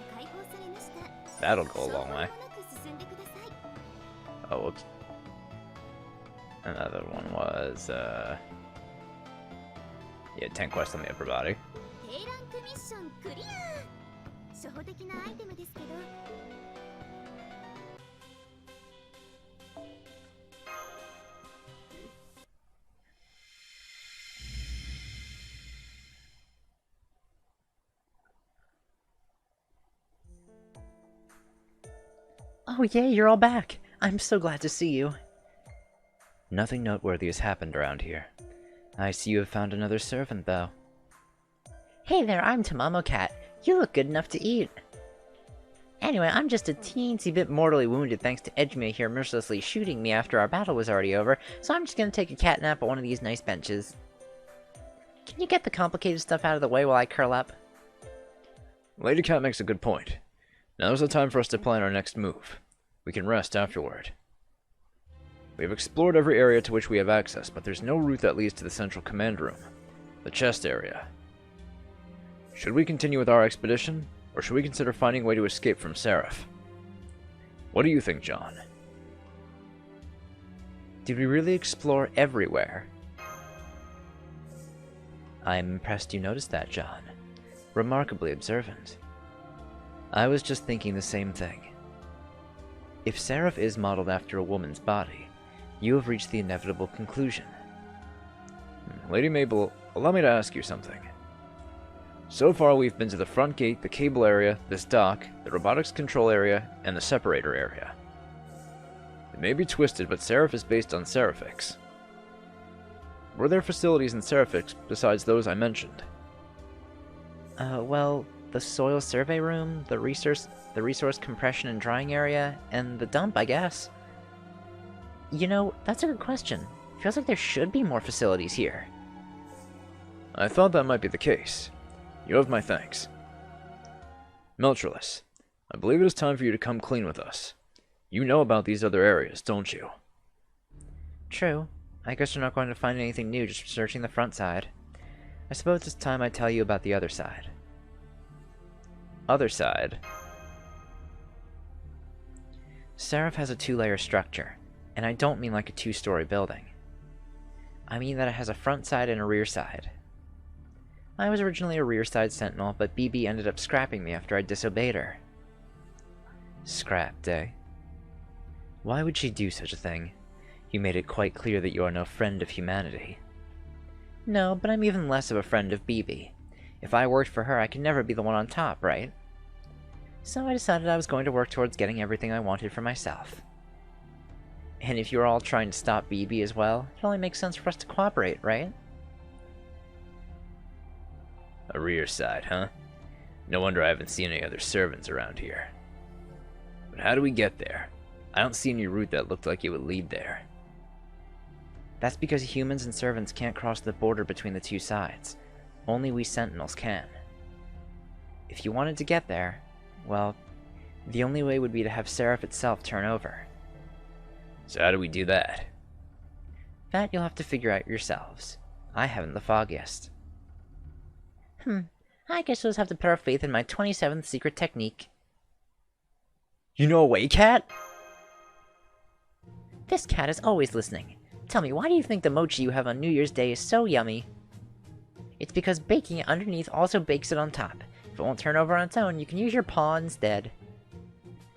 That'll go a long way. Oh, whoops. Another one was, yeah, 10 quests on the upper body. Oh yay, you're all back. I'm so glad to see you. Nothing noteworthy has happened around here. I see you have found another servant, though. Hey there, I'm Tamamo Cat. You look good enough to eat. Anyway, I'm just a teensy bit mortally wounded thanks to edgemiya here mercilessly shooting me after our battle was already over, so I'm just gonna take a cat nap on one of these nice benches. Can you get the complicated stuff out of the way while I curl up? Lady Cat makes a good point. Now's the time for us to plan our next move. We can rest afterward. We have explored every area to which we have access, but there's no route that leads to the central command room, the chest area. Should we continue with our expedition, or should we consider finding a way to escape from Seraph? What do you think, John? Did we really explore everywhere? I'm impressed you noticed that, John. Remarkably observant. I was just thinking the same thing. If Seraph is modeled after a woman's body, you have reached the inevitable conclusion. Lady Mabel, allow me to ask you something. So far we've been to the front gate, the cable area, this dock, the robotics control area, and the separator area. It may be twisted, but Seraph is based on Seraphix. Were there facilities in Seraphix besides those I mentioned? Well, the soil survey room, the resource compression and drying area, and the dump, I guess. You know, that's a good question. Feels like there should be more facilities here. I thought that might be the case. You have my thanks. Meltrellis, I believe it is time for you to come clean with us. You know about these other areas, don't you? True. I guess you're not going to find anything new just searching the front side. I suppose it's time I tell you about the other side. Other side? Seraph has a two-layer structure, and I don't mean like a two-story building. I mean that it has a front side and a rear side. I was originally a rear side sentinel, but BB ended up scrapping me after I disobeyed her. Scrapped, eh? Why would she do such a thing? You made it quite clear that you are no friend of humanity. No, but I'm even less of a friend of BB. If I worked for her, I could never be the one on top, right? So I decided I was going to work towards getting everything I wanted for myself. And if you're all trying to stop BB as well, it only makes sense for us to cooperate, right? A rear side, huh? No wonder I haven't seen any other servants around here. But how do we get there? I don't see any route that looked like it would lead there. That's because humans and servants can't cross the border between the two sides. Only we sentinels can. If you wanted to get there, well, the only way would be to have Seraph itself turn over. So how do we do that? That you'll have to figure out yourselves. I haven't the foggiest. I guess you'll just have to put our faith in my 27th secret technique. You know a way, cat? This cat is always listening. Tell me, why do you think the mochi you have on New Year's Day is so yummy? It's because baking it underneath also bakes it on top. If it won't turn over on its own, you can use your paw instead.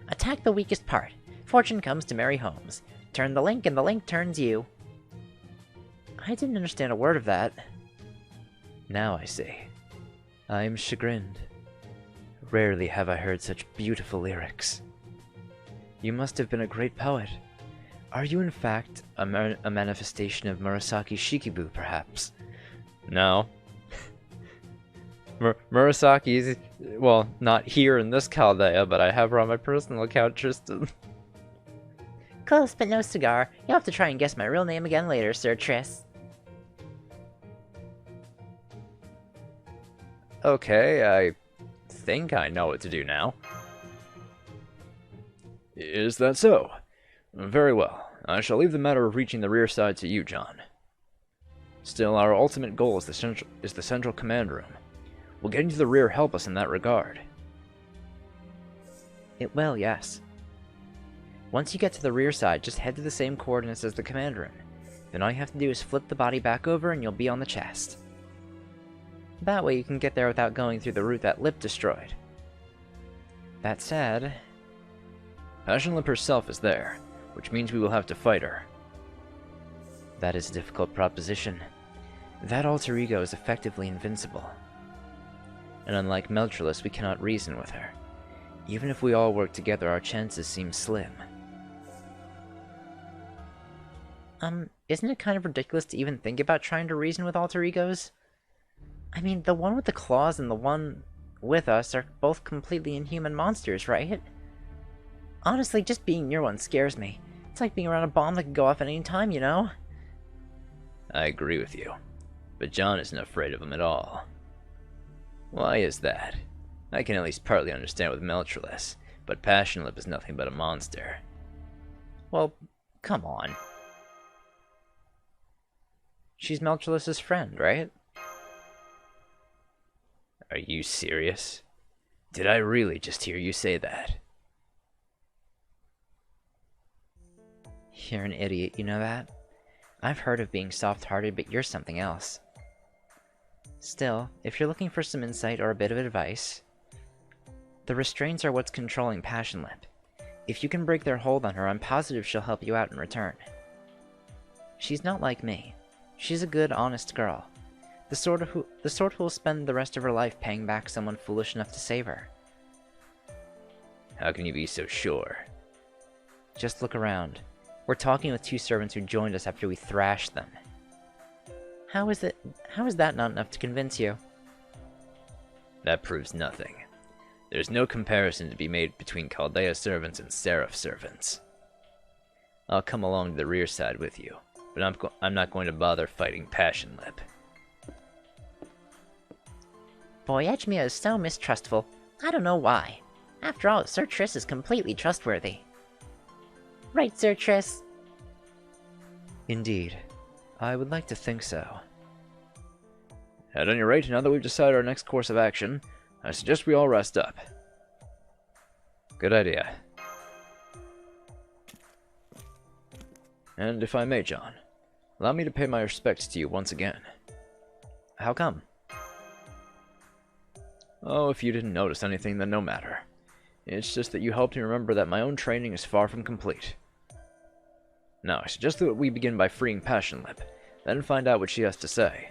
Attack the weakest part. Fortune comes to merry homes. Turn the link and the link turns you. I didn't understand a word of that. Now I see. I am chagrined. Rarely have I heard such beautiful lyrics. You must have been a great poet. Are you in fact a manifestation of Murasaki Shikibu, perhaps? No. Murasaki is, well, not here in this Chaldea, but I have her on my personal account, Tristan. Close, but no cigar. You'll have to try and guess my real name again later, Sir Triss. Okay, I think I know what to do now. Is that so? Very well. I shall leave the matter of reaching the rear side to you, John. Still, our ultimate goal is the central command room. Will getting to the rear help us in that regard? It will, yes. Once you get to the rear side, just head to the same coordinates as the command room. Then all you have to do is flip the body back over and you'll be on the chest. That way you can get there without going through the route that Lip destroyed. That said... Passion Lip herself is there, which means we will have to fight her. That is a difficult proposition. That alter ego is effectively invincible. And unlike Meltrellis, we cannot reason with her. Even if we all work together, our chances seem slim. Isn't it kind of ridiculous to even think about trying to reason with alter egos? I mean, the one with the claws and the one with us are both completely inhuman monsters, right? Honestly, just being near one scares me. It's like being around a bomb that could go off at any time, you know? I agree with you, but John isn't afraid of him at all. Why is that? I can at least partly understand with Meltreless, but Passionlip is nothing but a monster. Well, come on. She's Meltreless's friend, right? Are you serious? Did I really just hear you say that? You're an idiot, you know that? I've heard of being soft-hearted, but you're something else. Still, if you're looking for some insight or a bit of advice, the restraints are what's controlling Passionlip. If you can break their hold on her, I'm positive she'll help you out in return. She's not like me. She's a good, honest girl. The sort who will spend the rest of her life paying back someone foolish enough to save her. How can you be so sure? Just look around. We're talking with 2 servants who joined us after we thrashed them. How is that not enough to convince you? That proves nothing. There's no comparison to be made between Chaldea servants and Seraph servants. I'll come along to the rear side with you, but I'm not going to bother fighting Passionlip. Boy, edgemiya is so mistrustful. I don't know why. After all, Sir Triss is completely trustworthy. Right, Sir Triss? Indeed. I would like to think so. At any rate, now that we've decided our next course of action, I suggest we all rest up. Good idea. And if I may, John, allow me to pay my respects to you once again. How come? Oh, if you didn't notice anything, then no matter. It's just that you helped me remember that my own training is far from complete. Now, I suggest that we begin by freeing Passionlip, then find out what she has to say.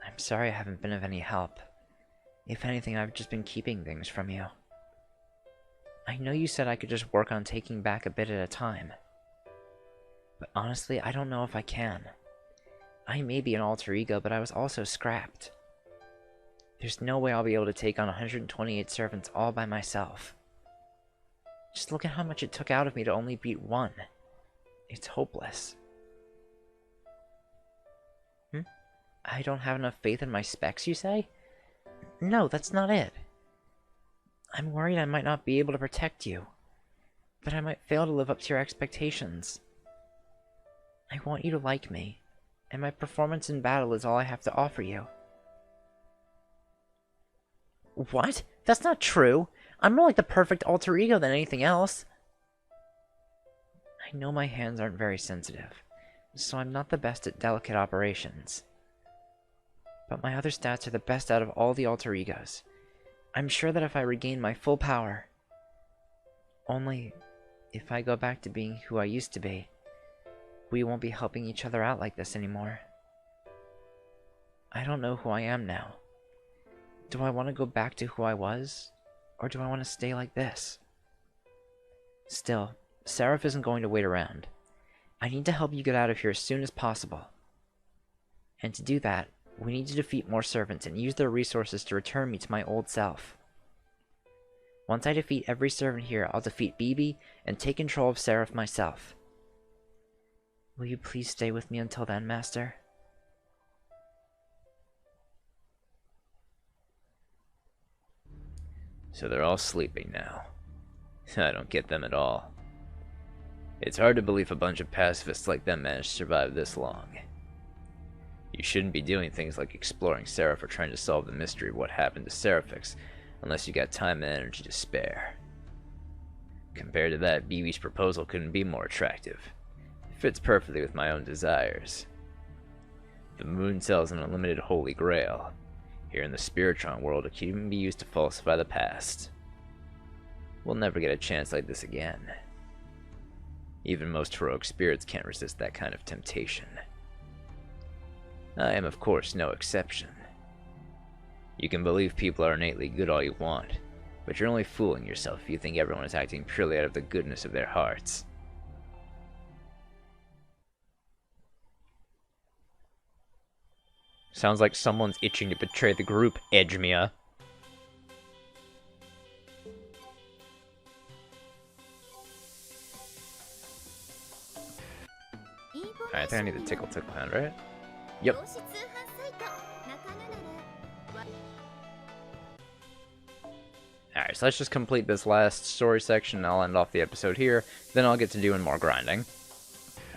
I'm sorry I haven't been of any help. If anything, I've just been keeping things from you. I know you said I could just work on taking back a bit at a time. But honestly, I don't know if I can. I may be an alter ego, but I was also scrapped. There's no way I'll be able to take on 128 servants all by myself. Just look at how much it took out of me to only beat one. It's hopeless. I don't have enough faith in my specs, you say? No, that's not it. I'm worried I might not be able to protect you. That I might fail to live up to your expectations. I want you to like me, and my performance in battle is all I have to offer you. What? That's not true! I'm more like the perfect alter ego than anything else. I know my hands aren't very sensitive, so I'm not the best at delicate operations. But my other stats are the best out of all the alter egos. I'm sure that if I regain my full power... Only, if I go back to being who I used to be, we won't be helping each other out like this anymore. I don't know who I am now. Do I want to go back to who I was? Or do I want to stay like this? Still, Seraph isn't going to wait around. I need to help you get out of here as soon as possible. And to do that, we need to defeat more servants and use their resources to return me to my old self. Once I defeat every servant here, I'll defeat BB and take control of Seraph myself. Will you please stay with me until then, Master? So they're all sleeping now. I don't get them at all. It's hard to believe a bunch of pacifists like them managed to survive this long. You shouldn't be doing things like exploring Seraph or trying to solve the mystery of what happened to Seraphix unless you got time and energy to spare. Compared to that, BB's proposal couldn't be more attractive. It fits perfectly with my own desires. The moon cell's an unlimited holy grail. Here in the Spiritron world, it can even be used to falsify the past. We'll never get a chance like this again. Even most heroic spirits can't resist that kind of temptation. I am, of course, no exception. You can believe people are innately good all you want, but you're only fooling yourself if you think everyone is acting purely out of the goodness of their hearts. Sounds like someone's itching to betray the group, Edgemiya. Alright, I think I need the tickle hand, right? Yep. Alright, so let's just complete this last story section and I'll end off the episode here. Then I'll get to doing more grinding.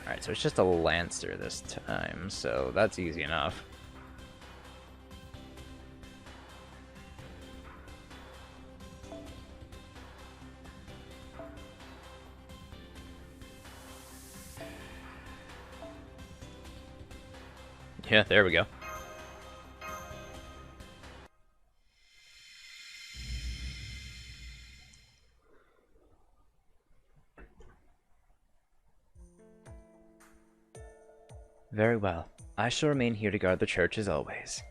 Alright, so it's just a Lancer this time, so that's easy enough. Yeah, there we go. Very well. I shall remain here to guard the church as always.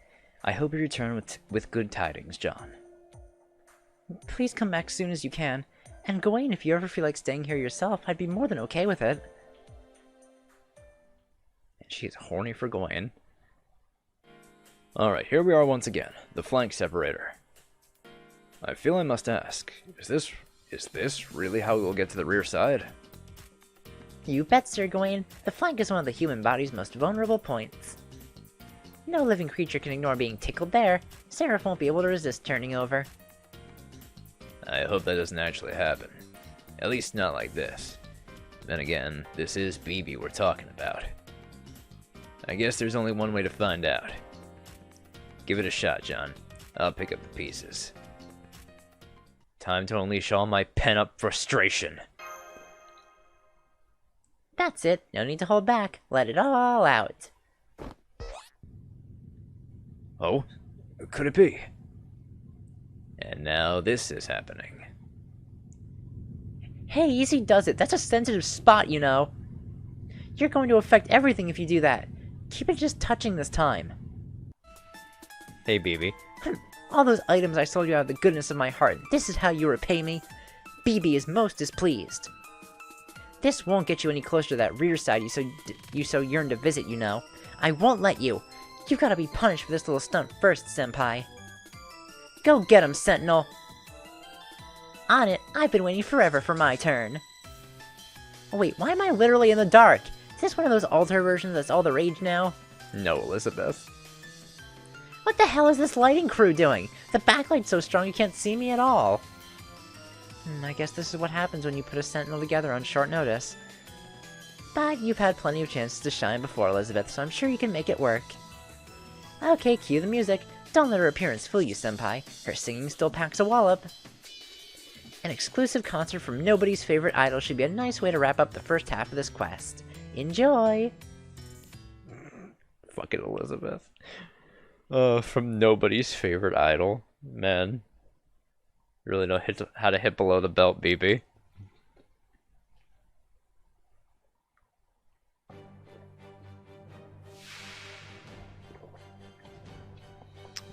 I hope you return with good tidings, John. Please come back as soon as you can. And Gawain, if you ever feel like staying here yourself, I'd be more than okay with it. She's horny for Gawain. Alright, here we are once again, the flank separator. I feel I must ask, is this really how we will get to the rear side? You bet, Sir Gawain. The flank is one of the human body's most vulnerable points. No living creature can ignore being tickled there. Seraph won't be able to resist turning over. I hope that doesn't actually happen. At least not like this. Then again, this is BB we're talking about. I guess there's only one way to find out. Give it a shot, John. I'll pick up the pieces. Time to unleash all my pent-up frustration. That's it. No need to hold back. Let it all out. Oh? Could it be? And now this is happening. Hey, easy does it. That's a sensitive spot, you know. You're going to affect everything if you do that. Keep it just touching this time. Hey, BB. All those items I sold you out of the goodness of my heart. This is how you repay me? BB is most displeased. This won't get you any closer to that rear side you so yearn to visit, you know. I won't let you. You've got to be punished for this little stunt first, Senpai. Go get him, Sentinel. On it, I've been waiting forever for my turn. Oh, wait, why am I literally in the dark? Is this one of those altar versions that's all the rage now? No, Elizabeth. What the hell is this lighting crew doing? The backlight's so strong you can't see me at all. I guess this is what happens when you put a Sentinel together on short notice. But you've had plenty of chances to shine before, Elizabeth, so I'm sure you can make it work. Okay, cue the music. Don't let her appearance fool you, Senpai. Her singing still packs a wallop. An exclusive concert from nobody's favorite idol should be a nice way to wrap up the first half of this quest. Enjoy! Fucking Elizabeth. From nobody's favorite idol. Man. You really know how to hit below the belt, BB.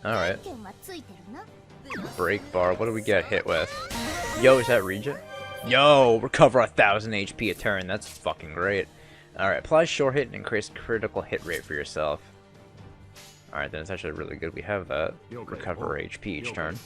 Alright. Break bar, what do we get hit with? Yo, is that Regent? Yo, recover 1000 HP a turn, that's fucking great. Alright, apply short hit and increase critical hit rate for yourself. Alright, then it's actually really good we have that. Recover HP each turn.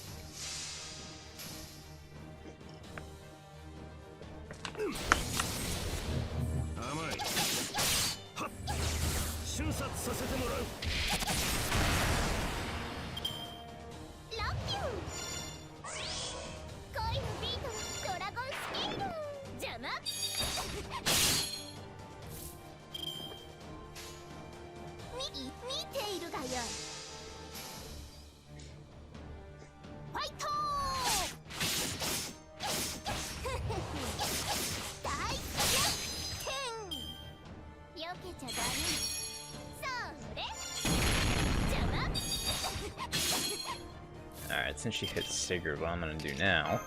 Alright, since she hit Sigurd, what I'm gonna do now...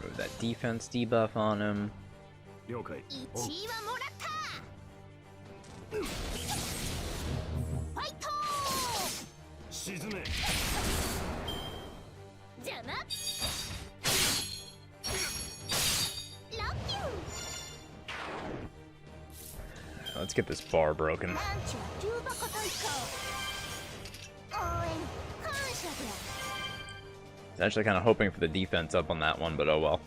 remove that defense debuff on him. Let's get this bar broken. ランチは重箱と行こう。応援感謝で。 I was actually kind of hoping for the defense up on that one, but oh well.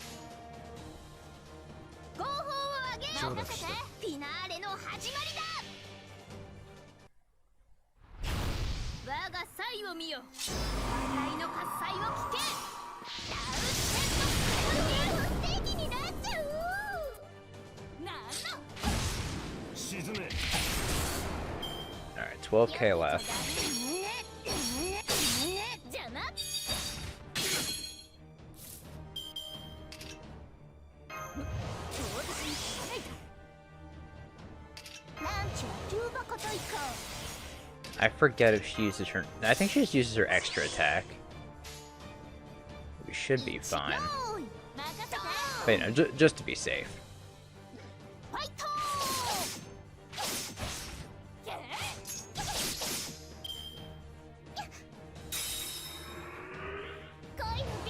号砲を上げ任せて。フィナーレの始まりだ。我が才を見よ。笑いの喝采を聞け。ダウンテントステーキになっちゃう。なんの。沈め。 Alright, 12k left. 邪魔。 I forget if she uses her... I think she just uses her extra attack. We should be fine. Wait, no, just to be safe.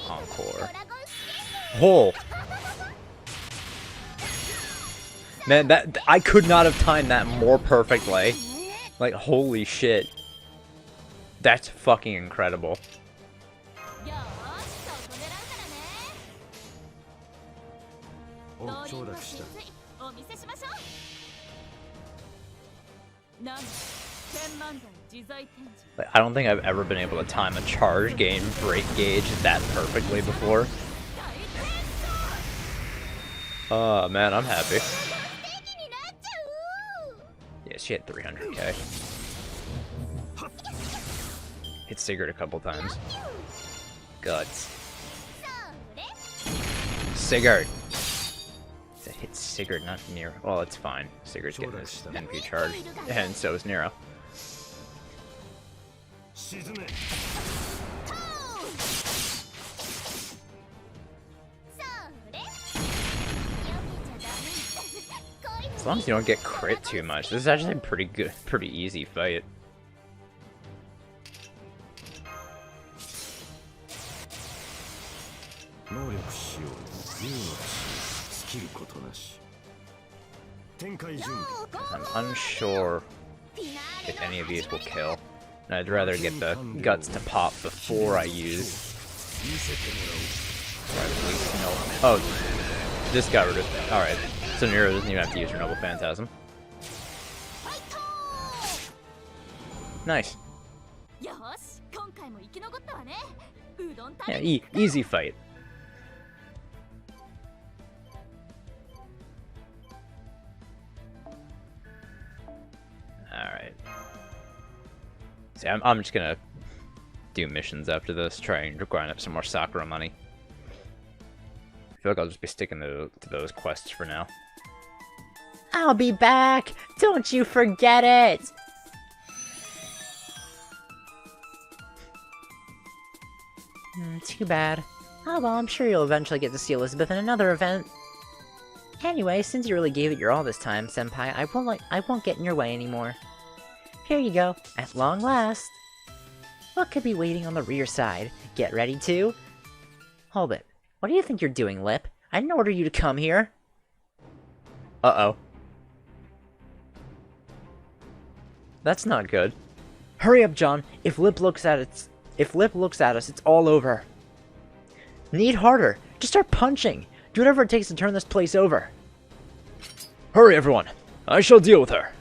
Encore. Oh! Man, that I could not have timed that more perfectly. Like, holy shit. That's fucking incredible. お承諾した。 Like, I don't think I've ever been able to time a charge game break gauge that perfectly before. Oh man, I'm happy. Yeah, she had 300k. Hit Sigurd a couple times. Guts. Sigurd! That hit Sigurd, not Nero. Well, it's fine. Sigurd's getting his NP charge. And so is Nero. 沈め。 As long as you don't get crit too much, this is actually a pretty good, pretty easy fight. 能力使用、有のスキルことなし。展開準備。 I'm unsure if any of these will kill. And I'd rather get the guts to pop before I use. Or at least, no. Oh, this got rid of. Alright, so Nero doesn't even have to use her Noble Phantasm. Nice. Yeah, easy fight. Alright. See, I'm just gonna do missions after this, try and grind up some more Sakura money. I feel like I'll just be sticking to those quests for now. I'll be back! Don't you forget it! Too bad. Oh well, I'm sure you'll eventually get to see Elizabeth in another event. Anyway, since you really gave it your all this time, Senpai, I won't get in your way anymore. Here you go, at long last. What could be waiting on the rear side? Get ready to... Hold it. What do you think you're doing, Lip? I didn't order you to come here. Uh-oh. That's not good. Hurry up, John. If Lip looks at us, it's all over. Need harder. Just start punching. Do whatever it takes to turn this place over. Hurry, everyone. I shall deal with her.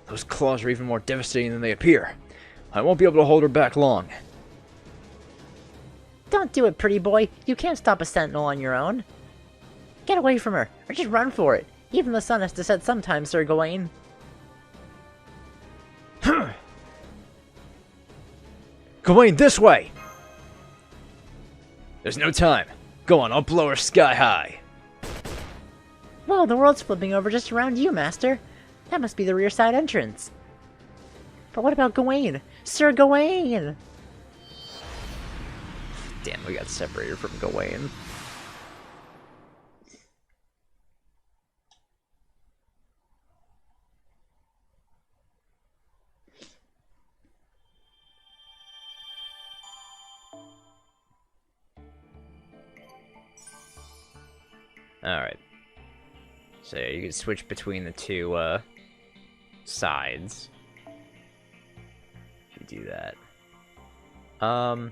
Those claws are even more devastating than they appear. I won't be able to hold her back long. Don't do it, pretty boy. You can't stop a sentinel on your own. Get away from her, or just run for it. Even the sun has to set sometimes, Sir Gawain. Gawain, this way! There's no time. Go on, I'll blow her sky high. Whoa, the world's flipping over just around you, Master. That must be the rear side entrance. But what about Gawain? Sir Gawain! Damn, we got separated from Gawain. Alright. So yeah, you can switch between the two sides. If you do that. But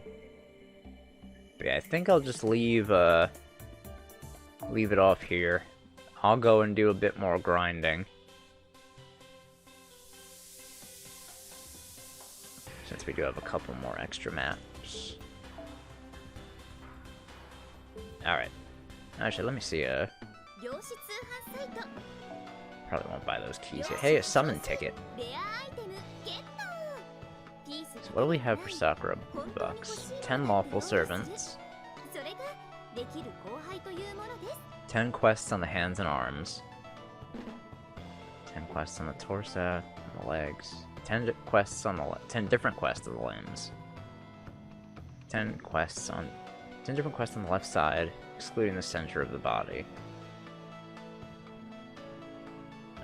yeah, I think I'll just leave it off here. I'll go and do a bit more grinding. Since we do have a couple more extra maps. Alright. Actually, let me see, probably won't buy those keys here. Hey, a summon ticket. So what do we have for Sakura bucks? 10 lawful servants. 10 quests on the hands and arms. 10 quests on the torso and the legs. 10 different quests on the limbs. 10 different quests on the left side, excluding the center of the body.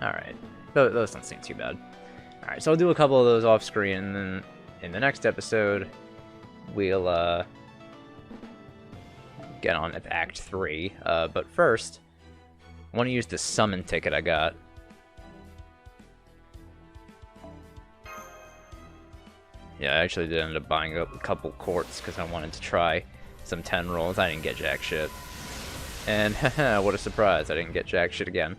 Alright. Those don't seem too bad. Alright, so I'll do a couple of those off screen, and then in the next episode, we'll get on at Act 3. But first, I want to use the summon ticket I got. Yeah, I actually did end up buying up a couple quartz because I wanted to try some 10 rolls. I didn't get jack shit. And haha, what a surprise, I didn't get jack shit again.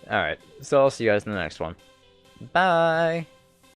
Alright, so I'll see you guys in the next one. Bye!